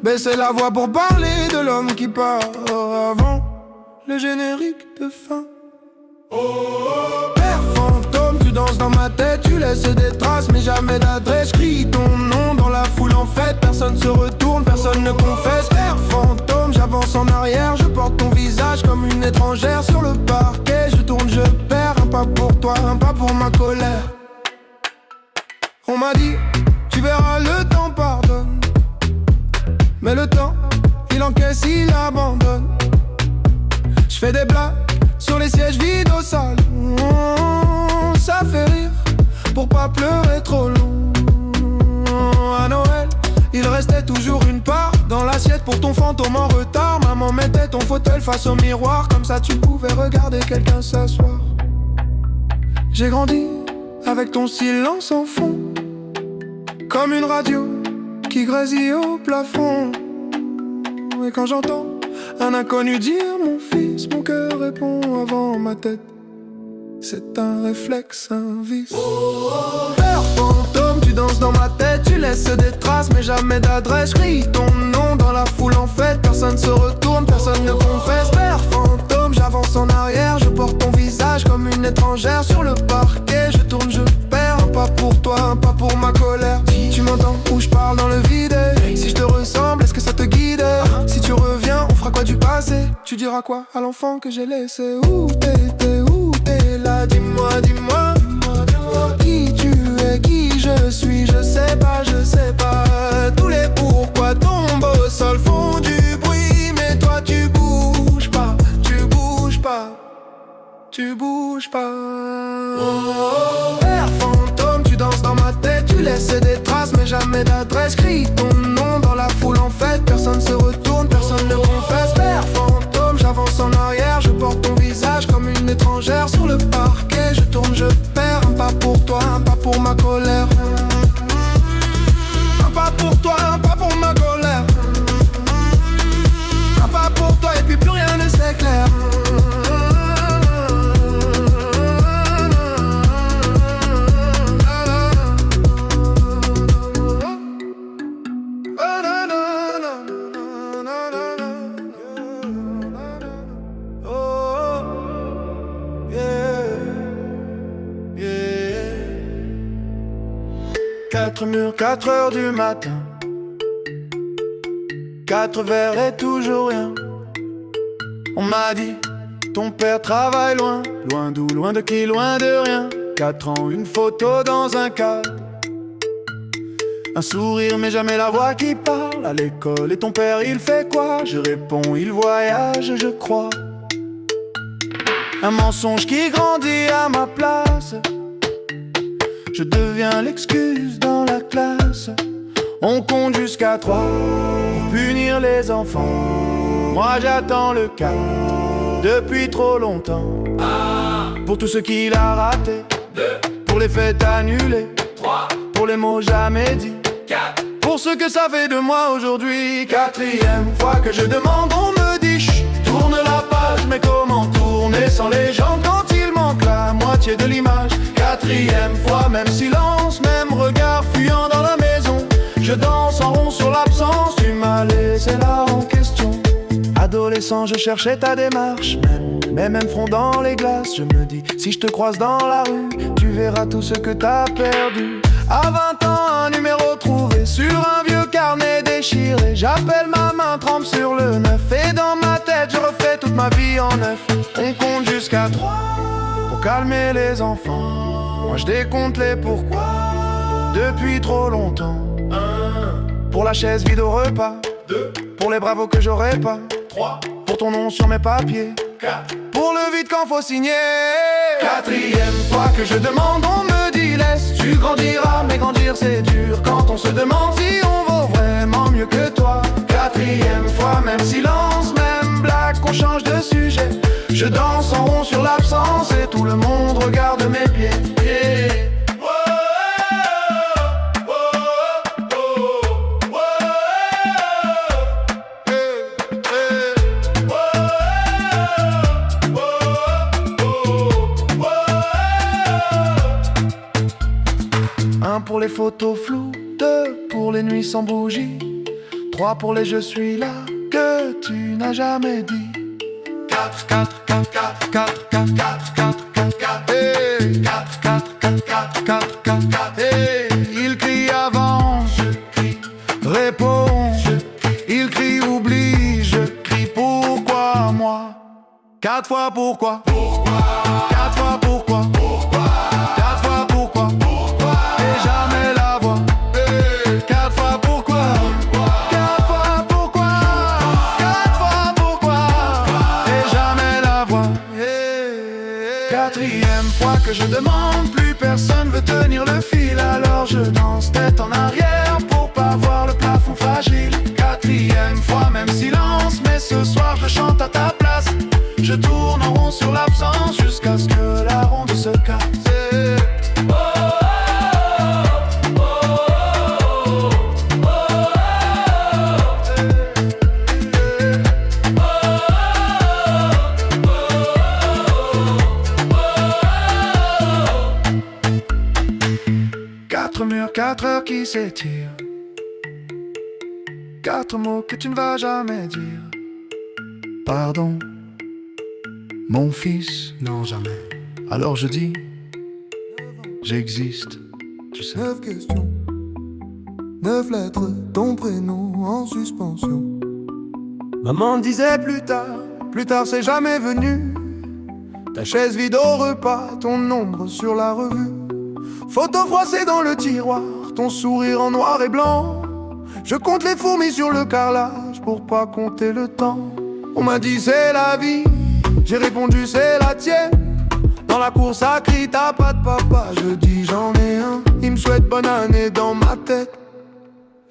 baissaient la voix pour parler de l'homme qui part avant le générique de fin. Père fantôme, tu danses dans ma tête, tu laisses des traces mais jamais d'adresse. Crie ton nom dans la foule en fête, personne se retourne, personne ne confesse. Père fantôme, j'avance en arrière, je porte ton visage comme une étrangère sur le parquet. Je tourne, je perds, un pas pour toi, un pas pour ma colère. On m'a dit, tu verras, le temps pardonne, mais le temps, il encaisse, il abandonne. Je fais des blagues sur les sièges vides au salon, ça fait rire pour pas pleurer trop long. À Noël, il restait toujours une part dans l'assiette pour ton fantôme en retard. Maman mettait ton fauteuil face au miroir, comme ça tu pouvais regarder quelqu'un s'asseoir. J'ai grandi avec ton silence en fond, comme une radio qui grésille au plafond. Et quand j'entends un inconnu dire mon fils, mon cœur répond avant ma tête. C'est un réflexe, un vice. Père fantôme, tu danses dans ma tête, tu laisses des traces mais jamais d'adresse. Je crie ton nom dans la foule en fête, personne se retourne, personne ne confesse. Père fantôme, j'avance en arrière, je porte ton visage comme une étrangère sur le parquet. Je tourne, je perds, un pas pour toi, un pas pour ma colère. Tu m'entends où je parle dans le vide? Si je te ressemble, est-ce que ça te guide? Si tu reviens, on fera quoi du passé? Tu diras quoi à l'enfant que j'ai laissé? Où t'étais, où t'es là? Dis-moi, dis-moi, qui tu es, qui je suis, je sais pas, je sais pas. Tous les pourquoi tombent au sol font du bruit, mais toi tu bouges pas, tu bouges pas, tu bouges pas. Père fantôme, tu danses dans ma tête, tu laisses des traces mais jamais d'adresse. Crie ton nom dans la foule en fête, personne se retourne, personne ne confesse. Père fantôme, j'avance en arrière, je porte ton visage comme une étrangère sur le parquet. Je tourne, je perds, un pas pour toi, un pas pour ma colère. Un pas pour toi, un pas pour ma colère. Un pas pour toi et puis plus rien ne s'éclaire. Quatre murs, 4 heures du matin, 4 verres et toujours rien. On m'a dit, ton père travaille loin, loin d'où, loin de qui, loin de rien. 4 ans, une photo dans un cadre, un sourire mais jamais la voix qui parle. À l'école, et ton père il fait quoi? Je réponds, il voyage, je crois. Un mensonge qui grandit à ma place, je deviens l'excuse dans la classe. On compte jusqu'à 3 pour punir les enfants. Moi j'attends le cas depuis trop longtemps. Pour tout ce qu'il a raté, 2. Pour les fêtes annulées, 3. Pour les mots jamais dits, 4. Pour ce que ça fait de moi aujourd'hui, 4e fois que je demande, on me dit chut, tourne la page. Mais comment tourner sans les gens quand il manque la moitié de l'image? 4e fois, même silence, même regard fuyant dans la maison. Je danse en rond sur l'absence, tu m'as laissé là en question. Adolescent, je cherchais ta démarche, même front dans les glaces. Je me dis, si je te croise dans la rue, tu verras tout ce que t'as perdu. À 20 ans, un numéro trouvé sur un vieux carnet déchiré. J'appelle ma main, trempe sur le 9. Et dans ma tête, je refais toute ma vie en neuf. On compte jusqu'à 3 pour calmer les enfants. Moi je décompte les pourquoi depuis trop longtemps. 1. Pour la chaise vide au repas. 2. Pour les bravos que j'aurais pas. 3. Pour ton nom sur mes papiers. 4. Pour le vide quand faut signer. 4e fois que je demande, on me dit laisse, tu grandiras se demande si on vaut vraiment mieux que toi. Quatrième fois, même silence, même blague, on change de sujet. Je danse en rond sur l'absence et tout le monde regarde mes pieds. Yeah. Un pour les photos floues, 2 pour les nuits sans bougie, 3 pour les je suis là que tu n'as jamais dit. 4, 4, 4, 4, 4, 4, 4, 4, 4, 4, hey. 4, 4, 4, 4, 4, 4, 4, hey. Il crie avance, je crie réponds, je crie. Il crie oublie, je crie pourquoi moi. 4 fois pourquoi, pourquoi. 4 fois pourquoi, pourquoi. 4 fois pourquoi, pourquoi. Et jamais la voix, hey. 4 fois pourquoi, pourquoi. 4 fois pourquoi, 4 fois pourquoi. Et jamais la voix, hey. Quatrième fois que je demande, plus personne veut tenir le fil. Alors je danse tête en arrière pour pas voir le plafond fragile. Quatrième fois, même silence, mais ce soir je chante à ta place. Je tourne en rond sur l'absence jusqu'à ce que la ronde se casse. Oh, oh, oh, oh, Quatre murs, 4 heures qui s'étirent. 4 mots que tu ne vas jamais dire. Pardon, mon fils, Non, jamais. alors je dis, j'existe, tu sais. 9 questions, 9 lettres, ton prénom en suspension. Maman disait plus tard c'est jamais venu. Ta chaise vide au repas, ton ombre sur la revue. Photo froissée dans le tiroir, ton sourire en noir et blanc. Je compte les fourmis sur le carrelage pour pas compter le temps. On m'a dit c'est la vie, j'ai répondu c'est la tienne. Dans la cour ça crie t'as pas de papa, je dis j'en ai un. Il me souhaite bonne année dans ma tête.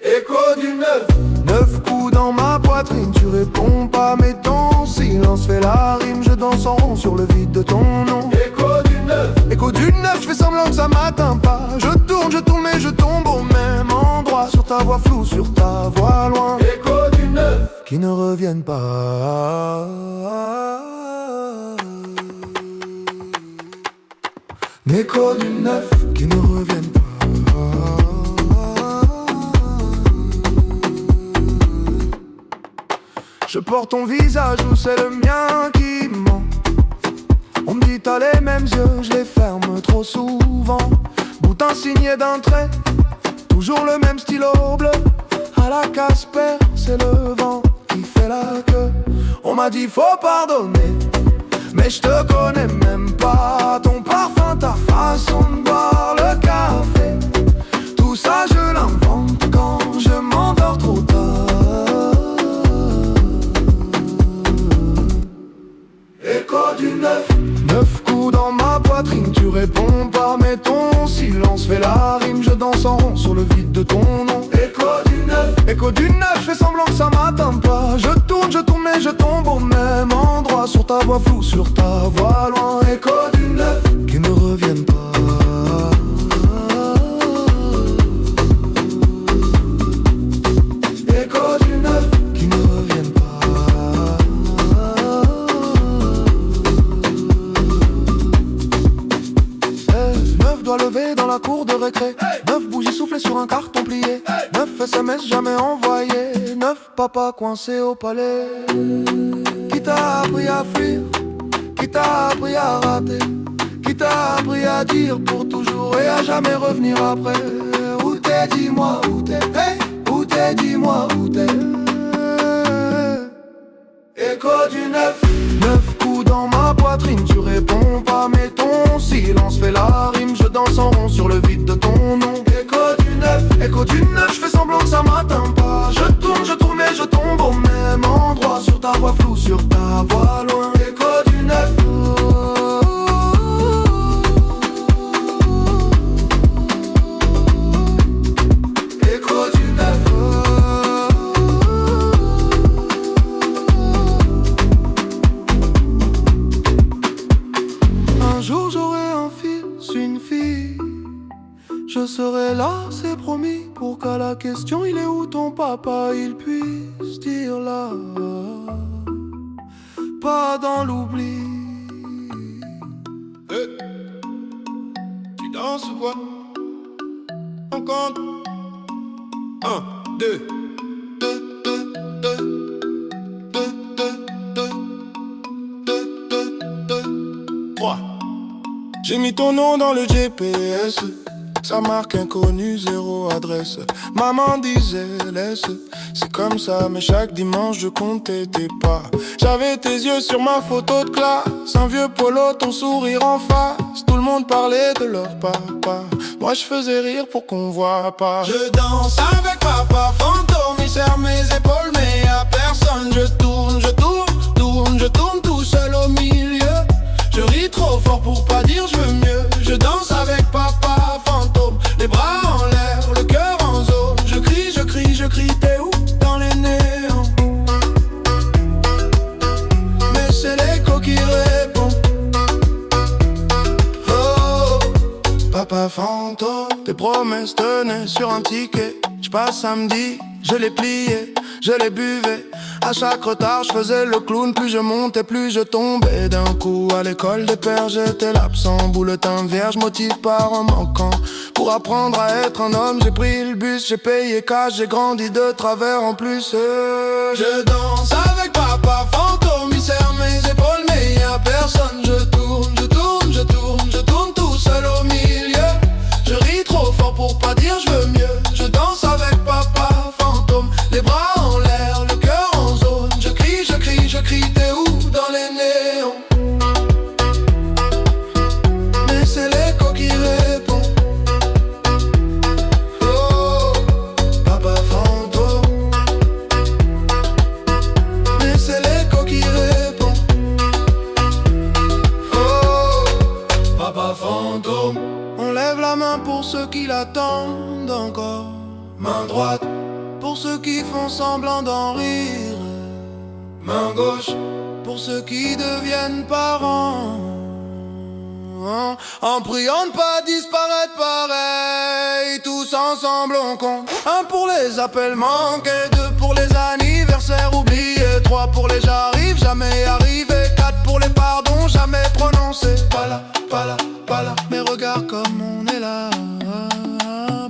Écho du 9, 9 coups dans ma poitrine. Tu réponds pas mais ton silence fait la rime. Je danse en rond sur le vide de ton nom. Écho du 9, écho du 9, je fais semblant que ça m'atteint pas. Je tourne mais je tombe au même endroit. Sur ta voix floue, sur ta voix loin. Écho du 9, qui ne reviennent pas. Écho du 9, qui ne reviennent pas. Je porte ton visage ou c'est le mien qui ment. On me dit t'as les mêmes yeux, je les ferme trop souvent. Boutin signé d'un trait, toujours le même stylo bleu. À la Casper, c'est le vent qui fait la queue. On m'a dit faut pardonner, mais je te connais même pas. Ton parfum, ta façon de boire le café, tout ça je l'invente quand je m'endors trop tard. Écho du 9, 9 coups dans ma poitrine. Tu réponds pas mais ton silence fait la rime. Je danse en rond sur le vide de ton nom. Écho du 9, je fais semblant que ça m'atteint pas. Je tourne mais je tombe au même endroit. Sur ta voix floue, sur ta voix loin. Écho du 9, qui ne reviennent pas. Écho du 9, qui ne reviennent pas. 9 doigts levés dans la cour de récré. 9 bougies soufflées sur un carton plié. 9 SMS jamais envoyés. 9 papas coincés au palais. Qui t'a appris à fuir, qui t'a appris à rater, qui t'a appris à dire pour toujours et à jamais revenir après. Où t'es, dis-moi où t'es, hey, où t'es, dis-moi où t'es. Écho du 9, 9 coups dans ma poitrine. Tu réponds pas mais ton silence fait la rime. Je danse en rond sur le vide de ton nom. Écho du 9, je fais semblant que ça m'atteint pas. Je tourne mais je tombe au même endroit. Sur ta voix floue, sur ta voix loin. Écho du 9. Écho Je serai là, c'est promis, pour qu'à la question il est où ton papa, il puisse dire là, pas dans l'oubli. Tu danses ou quoi? On compte 1, 2, 2, 2, 2, 2, 2, 2, 2, 3. J'ai mis ton nom dans le GPS, sa marque inconnue, zéro adresse. Maman disait laisse, c'est comme ça, mais chaque dimanche je comptais tes pas. J'avais tes yeux sur ma photo de classe, un vieux polo, ton sourire en face. Tout le monde parlait de leur papa, moi je faisais rire pour qu'on voit pas. Je danse avec papa fantôme, il serre mes épaules mais y'a personne. Je tourne, je tourne, tourne, je tourne tout seul au milieu. Je ris trop fort pour pas dire je veux mieux. Je danse avec papa fantôme, les bras en l'air, le cœur en zone. Je crie, je crie, je crie, t'es où? Dans les néons. Mais c'est l'écho qui répond. Oh, papa fantôme, tes promesses tenaient sur un ticket. J'passe samedi, je les pliais, je les buvais. À chaque retard, je faisais le clown. Plus je montais, plus je tombais. D'un coup, à l'école des pères, j'étais l'absent. Bulletin vierge, motif par un manquant. Pour apprendre à être un homme, j'ai pris le bus, j'ai payé cash, j'ai grandi de travers en plus. Je danse avec papa fantôme, il serre mes épaules, mais y'a personne. Je tourne, je tourne, je tourne, je tourne tout seul au milieu. Je ris trop fort pour pas dire je veux mieux. Je danse avec papa fantôme, les bras en l'air, le cœur en zone. Je crie, je crie, je crie, t'es où? Dans les néons. Mais c'est l'écho qui répond. Oh, papa fantôme. Mais c'est l'écho qui répond. Oh, papa fantôme. On lève la main pour ceux qui l'attendent encore. Main droite pour ceux qui font semblant d'en rire. Main gauche pour ceux qui deviennent parents. En priant de pas disparaître pareil, tous ensemble on compte. 1 pour les appels manqués, 2 pour les anniversaires oubliés, 3 pour les j'arrive, jamais arrivé, 4 pour les pardons jamais prononcés. Pas là, pas là, pas là, mais regarde comme on est là.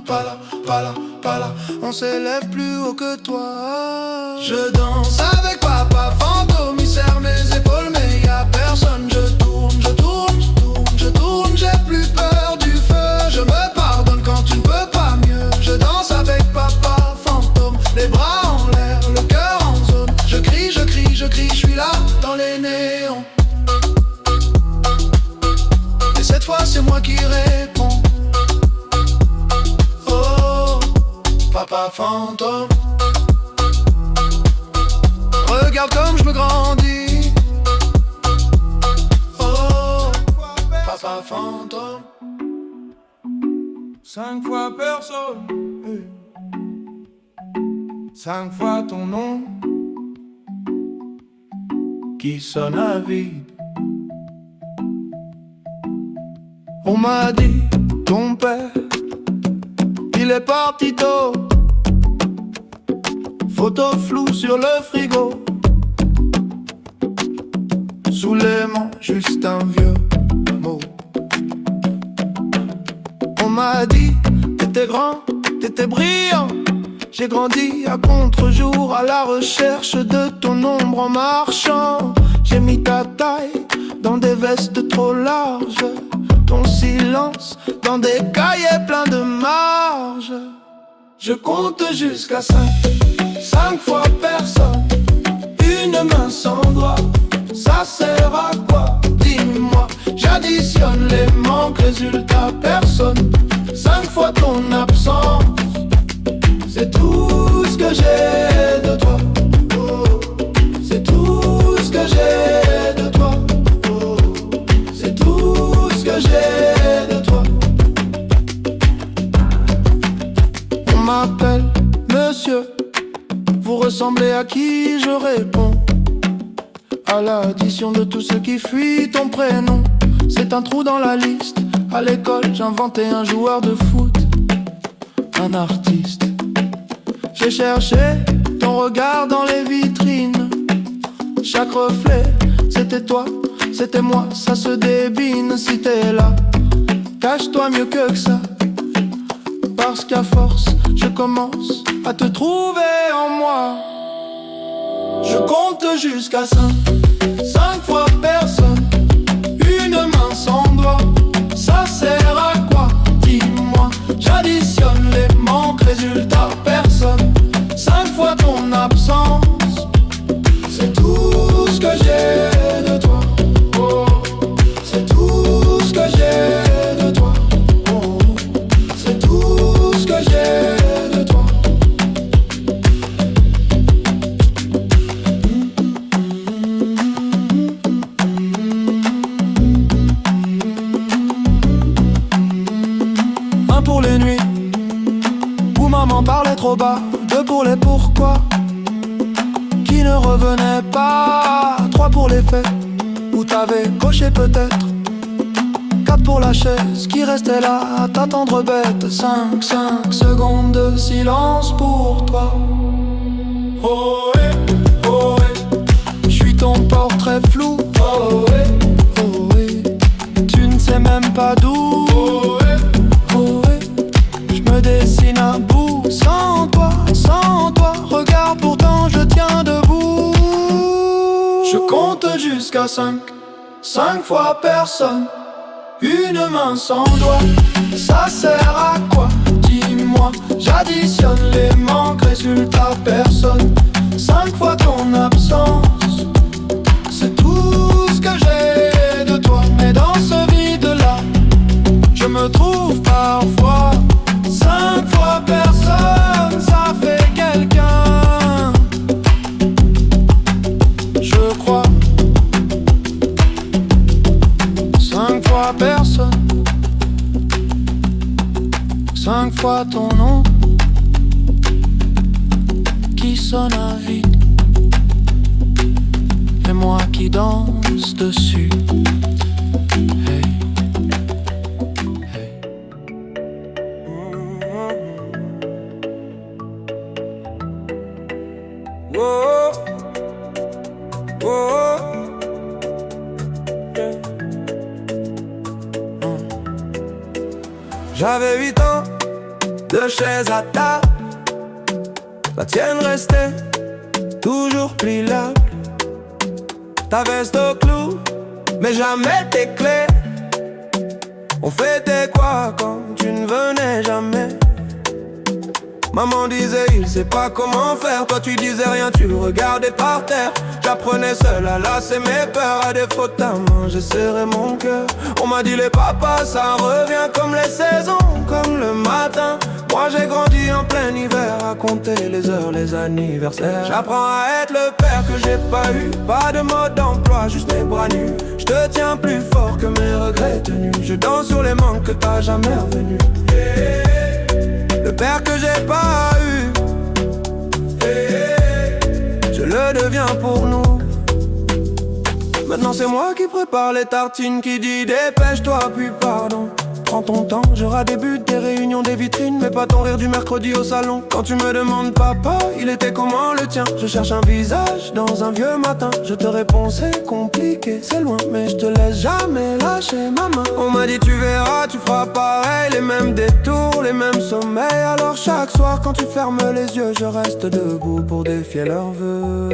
Pas là, pas là, pas là, on s'élève plus haut que toi. Je danse avec papa fantôme, il serre mes épaules mais y'a personne. Je tourne, je tourne, je tourne, je tourne, j'ai plus peur du feu. Je me pardonne quand tu ne peux pas mieux. Je danse avec papa fantôme, les bras en l'air, le cœur en zone. Je crie, je crie, je crie, je suis là dans les néons. Et cette fois c'est moi qui réponds. Papa fantôme, regarde comme je me grandis. Oh, papa fantôme. 5 fois personne, 5 fois ton nom qui sonne à vide. On m'a dit, ton père, il est parti tôt. Photo floue sur le frigo. Sous les mains, juste un vieux mot. On m'a dit, t'étais grand, t'étais brillant. J'ai grandi à contre-jour, à la recherche de ton ombre en marchant. J'ai mis ta taille dans des vestes trop larges, ton silence dans des cahiers pleins de marge. Je compte jusqu'à 5, 5 fois personne, une main sans doigt. Ça sert à quoi? Dis-moi. J'additionne les manques, résultat personne. 5 fois ton absence, c'est tout ce que j'ai de toi. Oh, c'est tout ce que j'ai de toi. Oh, c'est tout ce que j'ai de toi. On m'appelle monsieur, vous ressemblez à qui? Je réponds à l'addition de tout ce qui fuit ton prénom. C'est un trou dans la liste. À l'école, j'inventais un joueur de foot. un artiste. J'ai cherché ton regard dans les vitrines. Chaque reflet, c'était toi, c'était moi, ça se débine. Si t'es là, cache-toi mieux que ça. Parce qu'à force, je commence à te trouver en moi. Je compte jusqu'à 5 fois personne. Une main sans doigt, ça sert à quoi? Dis-moi, j'additionne les manques, résultat personne. 5 fois ton absence, c'est tout ce que j'ai de toi. Oh, c'est tout ce que j'ai de toi. Oh, c'est tout ce que j'ai de toi. Un pour les nuits où maman parlait trop bas. Deux pour les pourquoi qui ne revenaient pas. Trois pour les faits où t'avais coché peut-être. Quatre pour la chaise qui restait là à t'attendre bête. 5 secondes de silence pour toi. Oh ouais, oh ouais. J'suis ton portrait flou. Oh ouais, oh ouais. Tu ne sais même pas d'où. Oh ouais, oh ouais. J'me dessine à bout. Sans toi, regarde pourtant je tiens debout. Je compte jusqu'à 5 fois personne. Une main sans doigt, ça sert à quoi? Dis-moi, j'additionne les manques, résultat personne. 5 fois ton absence, c'est tout ce que j'ai de toi. Mais dans ce vide-là, je me trouve parfois. 5 fois personne, ça fait quelqu'un. Je crois. 5 fois personne. 5 fois ton nom qui sonne à vide. Et moi qui danse dessus. Hey, hey. Oh, oh, oh. Yeah. J'avais 8 ans, 2 chaises à table. La tienne restait toujours pliable. Ta veste au clou, mais jamais tes clés. On fêtait quoi quand tu ne venais jamais? Maman disait il sait pas comment faire. Toi tu disais rien, tu le regardais par terre. J'apprenais seul à lasser mes peurs. À défaut de ta main, j'ai serré mon cœur. On m'a dit les papas ça revient comme les saisons, comme le matin. Moi j'ai grandi en plein hiver, à compter les heures, les anniversaires. J'apprends à être le père que j'ai pas eu. Pas de mode d'emploi, juste mes bras nus. Je te tiens plus fort que mes regrets tenus. Je danse sur les manques que t'as jamais revenus. Le père que j'ai pas eu, je le deviens pour nous. Maintenant c'est moi qui prépare les tartines, qui dit dépêche-toi puis pardon. Prends ton temps, j'aurai des buts, des réunions, des vitrines, mais pas ton rire du mercredi au salon. Quand tu me demandes papa, il était comment le tien? Je cherche un visage dans un vieux matin. Je te réponds c'est compliqué, c'est loin, mais je te laisse jamais lâcher ma main. On m'a dit tu verras, tu feras pareil, les mêmes détours, les mêmes sommeils. Alors chaque soir quand tu fermes les yeux, je reste debout pour défier leurs vœux.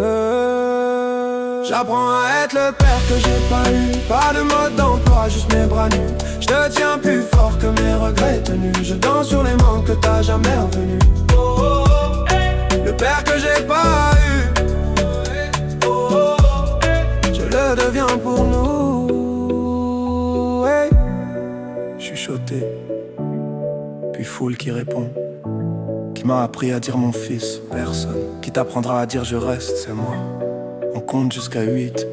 J'apprends à être le père que j'ai pas eu. Pas de mode d'emploi, juste mes bras nus. Je te tiens plus fort que mes regrets tenus. Je danse sur les manques que t'as jamais revenus. Oh, oh, oh, hey. Le père que j'ai pas eu, oh, oh, oh, hey. Je le deviens pour nous, hey. Chuchoté, puis foule qui répond. Qui m'a appris à dire mon fils, personne. Qui t'apprendra à dire je reste, c'est moi. On compte jusqu'à 8.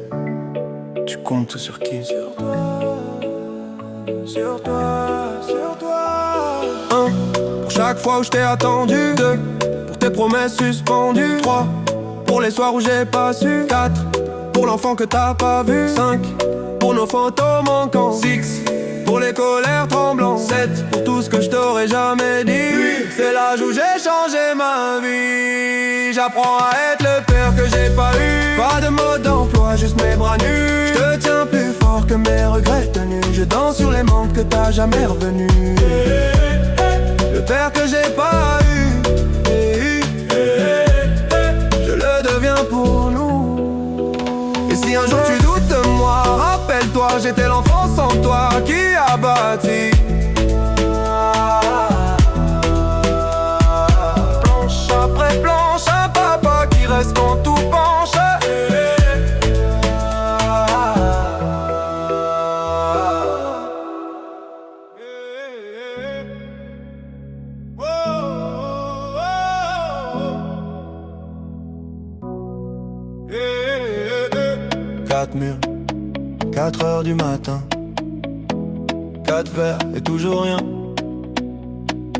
Tu comptes sur qui? Sur toi, sur toi, sur toi. 1 pour chaque fois où je t'ai attendu. 2 pour tes promesses suspendues. 3 pour les soirs où j'ai pas su. 4 pour l'enfant que t'as pas vu. 5 pour nos photos manquants. 6 pour les colères tremblantes. 7 pour tout ce que je t'aurais jamais dit. 8 c'est l'âge village où j'ai changé ma vie. J'apprends à être le père que j'ai pas eu. Pas de mode d'emploi, juste mes bras nus. Je te tiens plus fort que mes regrets tenus. Je danse sur les manques que t'as jamais revenus. Le père que j'ai pas eu, je le deviens pour nous. Et si un jour tu doutes de moi, rappelle-toi, j'étais l'enfant sans toi qui a bâti. Planche après planche, un papa qui reste quand tout penche. Quatre murs, 4 heures du matin, 4 verres et toujours rien.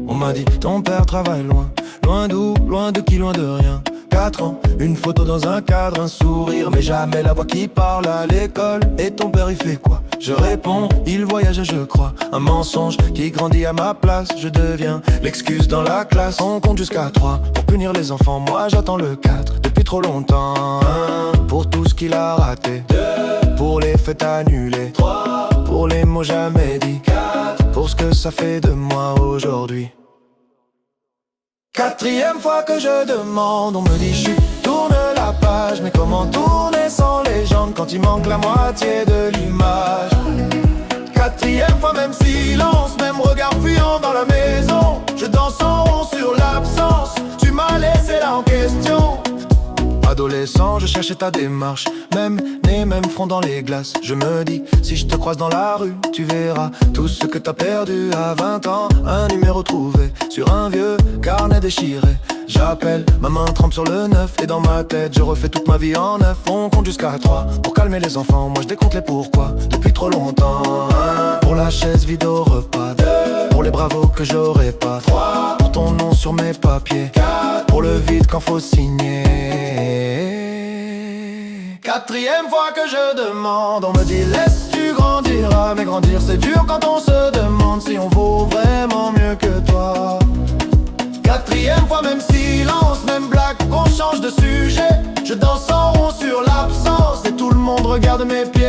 On m'a dit ton père travaille loin, loin d'où, loin de qui, loin de rien. 4 ans, une photo dans un cadre, un sourire, mais jamais la voix qui parle à l'école. Et ton père il fait quoi? Je réponds, il voyage je crois. Un mensonge qui grandit à ma place. Je deviens l'excuse dans la classe. On compte jusqu'à 3 pour punir les enfants. Moi j'attends le 4 depuis trop longtemps. 1 pour tout ce qu'il a raté, 2 pour les fêtes annulées, 3 pour les mots jamais dits, 4 pour ce que ça fait de moi aujourd'hui. 4e fois que je demande, on me dit chut, tourne la page. Mais comment tourner sans légende quand il manque la moitié de l'image? 4e fois, même silence, même regard fuyant dans la maison. Je danse en rond sur l'absence, tu m'as laissé là en question. Adolescent, je cherchais ta démarche, même nez, même front dans les glaces. Je me dis, si je te croise dans la rue, tu verras tout ce que t'as perdu à 20 ans. Un numéro trouvé sur un vieux carnet déchiré. J'appelle, ma main trempe sur le 9. Et dans ma tête, je refais toute ma vie en 9. On compte jusqu'à 3 pour calmer les enfants. Moi je décompte les pourquoi depuis trop longtemps. 1 pour la chaise vide au repas, 2 pour les bravos que j'aurais pas, 3 pour ton nom sur mes papiers, 4 pour le vide quand faut signer. 4e fois que je demande, on me dit laisse tu grandiras. Mais grandir c'est dur quand on se demande si on vaut vraiment mieux que toi. 4e fois, même silence, même blague, qu'on change de sujet. Je danse en rond sur l'absence et tout le monde regarde mes pieds.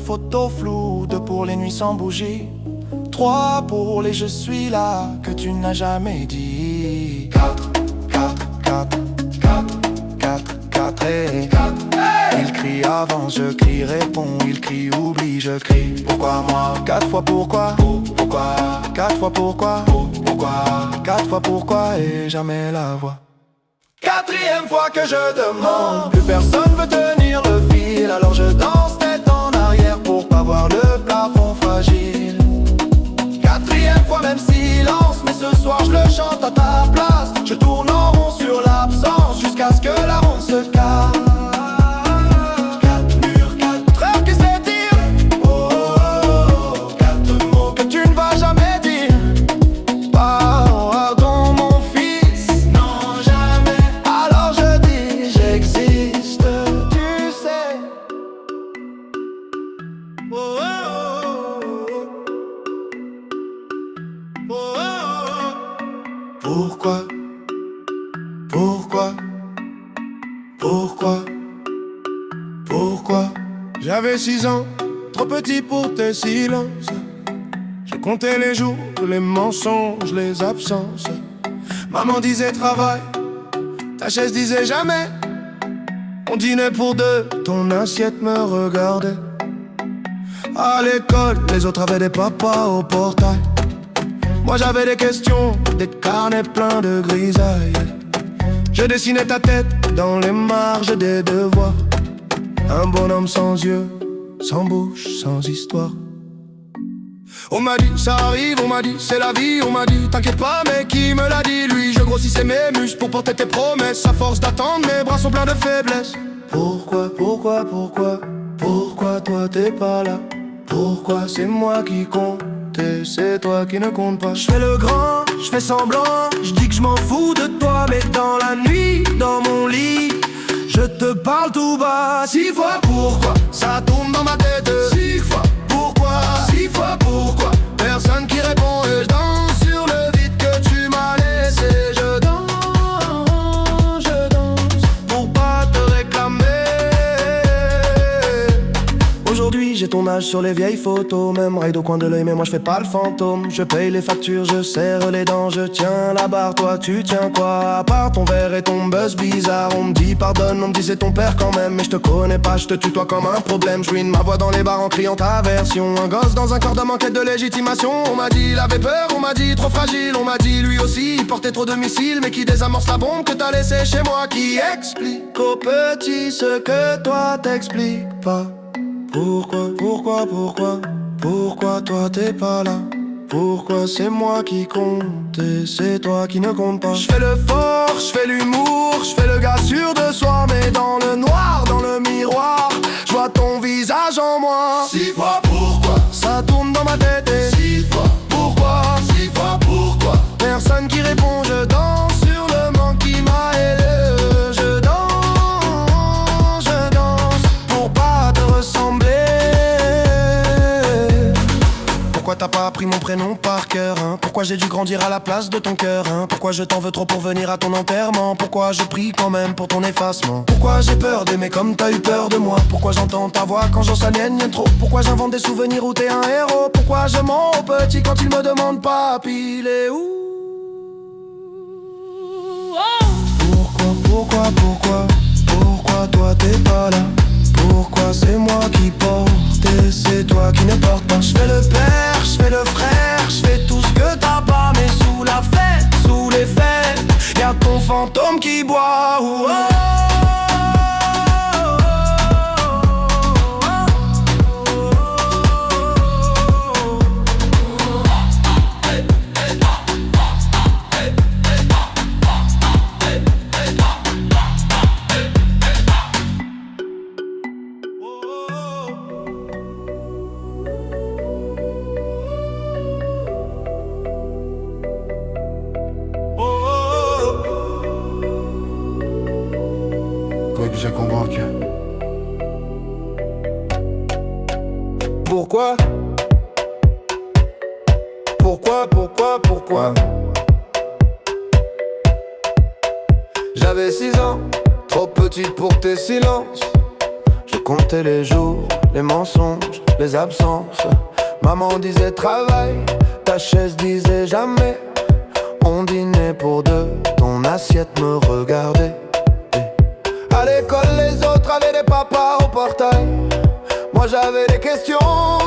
Photos floues, 2 pour les nuits sans bougie, 3 pour les je suis là que tu n'as jamais dit. 4, 4, 4, 4, 4, 4 et 4. Il crie avance, je crie réponds, il crie oublie, je crie pourquoi moi. 4 fois pourquoi, pourquoi, 4 fois pourquoi, pourquoi, 4 fois pourquoi et jamais la voix. 4e fois que je demande, plus personne veut tenir le fil. Alors je danse tête en arrière pour pas voir le plafond fragile. 4e fois, même silence, mais ce soir je le chante à ta place. Je tourne en rond sur l'absence jusqu'à ce que la ronde se casse. 4 murs, 4 heures qui s'étirent, oh, oh, oh, 4 mots que tu ne vas jamais dire. Pardon mon fils, non jamais. Alors je dis j'existe, tu sais. Oh, oh, oh, oh, oh, oh. Pourquoi, pourquoi, pourquoi, pourquoi? J'avais 6 ans, trop petit pour tes silences. Je comptais les jours, les mensonges, les absences. Maman disait travail, ta chaise disait jamais. On dînait pour 2, ton assiette me regardait. À l'école, les autres avaient des papas au portail. Moi j'avais des questions, des carnets pleins de grisailles. Je dessinais ta tête dans les marges des devoirs. Un bonhomme sans yeux, sans bouche, sans histoire. On m'a dit ça arrive, on m'a dit c'est la vie. On m'a dit t'inquiète pas, mais qui me l'a dit? Lui, je grossissais mes muscles pour porter tes promesses. À force d'attendre, mes bras sont pleins de faiblesse. Pourquoi, pourquoi, pourquoi, pourquoi toi t'es pas là? Pourquoi c'est moi qui compte? et c'est toi qui ne compte pas. Je fais le grand, je fais semblant, je dis que je m'en fous de toi, mais dans la nuit, dans mon lit, je te parle tout bas. 6 fois pourquoi, ça tourne dans ma tête. 6 fois pourquoi, 6 fois pourquoi, personne qui répond et je danse sur le vide que tu m'as laissé. Je danse pour pas te réclamer. Aujourd'hui j'ai ton âge sur les vieilles photos, même raid au coin de l'œil, mais moi je fais pas le fantôme. Je paye les factures, je serre les dents, je tiens la barre, toi tu tiens quoi? À part ton verre et ton buzz bizarre, on me dit pardonne, on me dit c'est ton père quand même. Mais je te connais pas, je te tutoie comme un problème. Je ruine ma voix dans les bars en criant ta version. Un gosse dans un corps d'homme en quête de légitimation. On m'a dit il avait peur, on m'a dit trop fragile. On m'a dit lui aussi il portait trop de missiles, mais qui désamorce la bombe que t'as laissée chez moi. Qui explique aux petits ce que toi t'expliques pas. Pourquoi toi t'es pas là? Pourquoi c'est moi qui compte et c'est toi qui ne compte pas? Je fais le fort, je fais l'humour, je fais le gars sûr de soi, mais dans le noir, dans le miroir, je vois ton visage en moi. 6 fois pourquoi, ça tourne dans ma tête et 6 fois pourquoi, 6 fois pourquoi, personne qui répond, je danse sur le manque qui m'a aidé. Je danse pour pas te ressembler. Pourquoi t'as pas appris mon prénom par cœur, hein? Pourquoi j'ai dû grandir à la place de ton cœur, hein? Pourquoi je t'en veux trop pour venir à ton enterrement? Pourquoi je prie quand même pour ton effacement? Pourquoi j'ai peur d'aimer comme t'as eu peur de moi? Pourquoi j'entends ta voix quand j'en s'aliène trop? Pourquoi j'invente des souvenirs où t'es un héros? Pourquoi je mens aux petits quand ils me demandent papi, il est où? Pourquoi toi t'es pas là? Pourquoi c'est moi qui porte et c'est toi qui ne porte pas? Je fais le père, je fais le frère, je fais tout ce que t'as pas, mais sous la fête, sous les fêtes, y'a ton fantôme qui boit. Oh, oh. J'ai convaincu. Pourquoi? J'avais 6 ans, trop petite pour tes silences. Je comptais les jours, les mensonges, les absences. Maman disait travail, ta chaise disait jamais. On dînait pour deux, ton assiette me regardait. À l'école, les autres avaient des papas au portail. Moi j'avais des questions,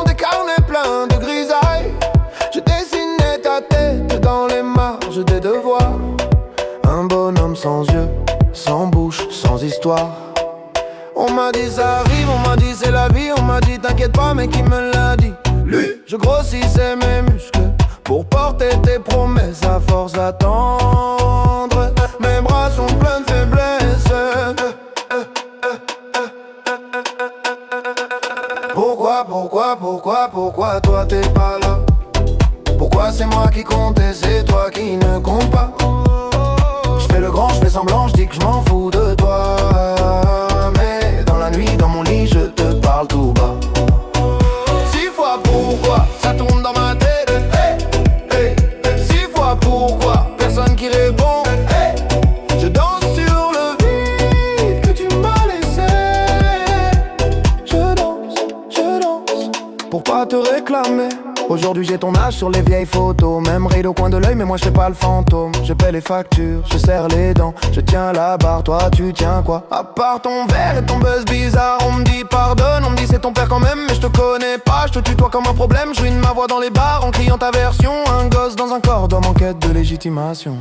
des carnets pleins de grisailles. Je dessinais ta tête dans les marges des devoirs. Un bonhomme sans yeux, sans bouche, sans histoire. On m'a dit ça arrive, on m'a dit c'est la vie. On m'a dit t'inquiète pas, mais qui me l'a dit? Lui. Je grossissais mes muscles pour porter tes promesses à force d'attendre. Mes bras sont pleins de faiblesse. Pourquoi toi t'es pas là? Pourquoi c'est moi qui compte et c'est toi qui ne compte pas? Je fais le grand, je fais semblant, je dis que je m'en fous de toi, mais dans la nuit, dans mon lit, je te parle tout bas. 6 fois pourquoi, ça tourne dans ma tête. 6 fois pourquoi, personne qui répond. Je danse sur le vide que tu m'as laissé. Je danse pour pas te réclamer. Aujourd'hui j'ai ton âge sur les vieilles photos, même ride au coin de l'œil, mais moi je fais pas le fantôme. Je paie les factures, je serre les dents, je tiens la barre, toi tu tiens quoi? À part ton verre et ton buzz bizarre, on me dit pardonne, on me dit c'est ton père quand même, mais je te connais pas, je te tutoie comme un problème. Je ruine ma voix dans les bars en criant ta version. Un gosse dans un corps d'homme en quête de légitimation.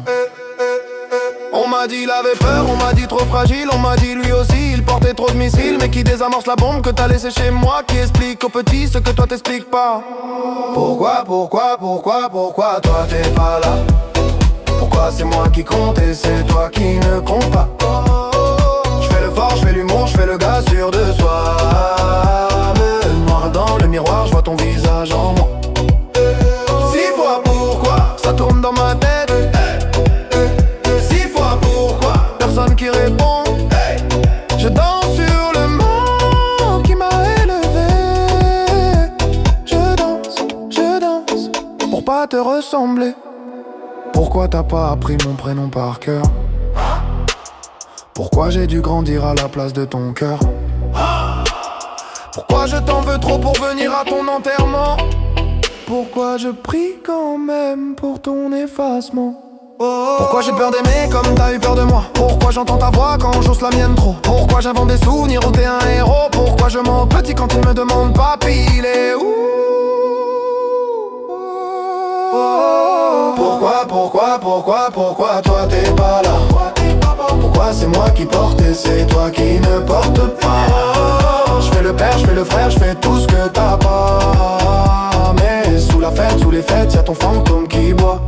On m'a dit il avait peur, on m'a dit trop fragile. On m'a dit lui aussi il portait trop de missiles, mais qui désamorce la bombe que t'as laissée chez moi. Qui explique aux petits ce que toi t'expliques pas. Pourquoi toi t'es pas là? Pourquoi c'est moi qui compte et c'est toi qui ne compte pas? Je fais le fort, je fais l'humour, je fais le gars sûr de soi. Mais noir dans le miroir, je vois ton visage en moi. pas te ressembler. Pourquoi t'as pas appris mon prénom par cœur? Pourquoi j'ai dû grandir à la place de ton cœur? Pourquoi je t'en veux trop pour venir à ton enterrement? Pourquoi je prie quand même pour ton effacement? Pourquoi j'ai peur d'aimer comme t'as eu peur de moi? Pourquoi j'entends ta voix quand j'ose la mienne trop? Pourquoi j'invente des souvenirs où t'es un héros? Pourquoi je mens petit quand il me demande papi, il est où? Pourquoi toi t'es pas là? Pourquoi c'est moi qui porte et c'est toi qui ne porte pas? Je fais le père, je fais le frère, je fais tout ce que t'as pas. Mais sous la fête, sous les fêtes, y'a ton fantôme qui boit.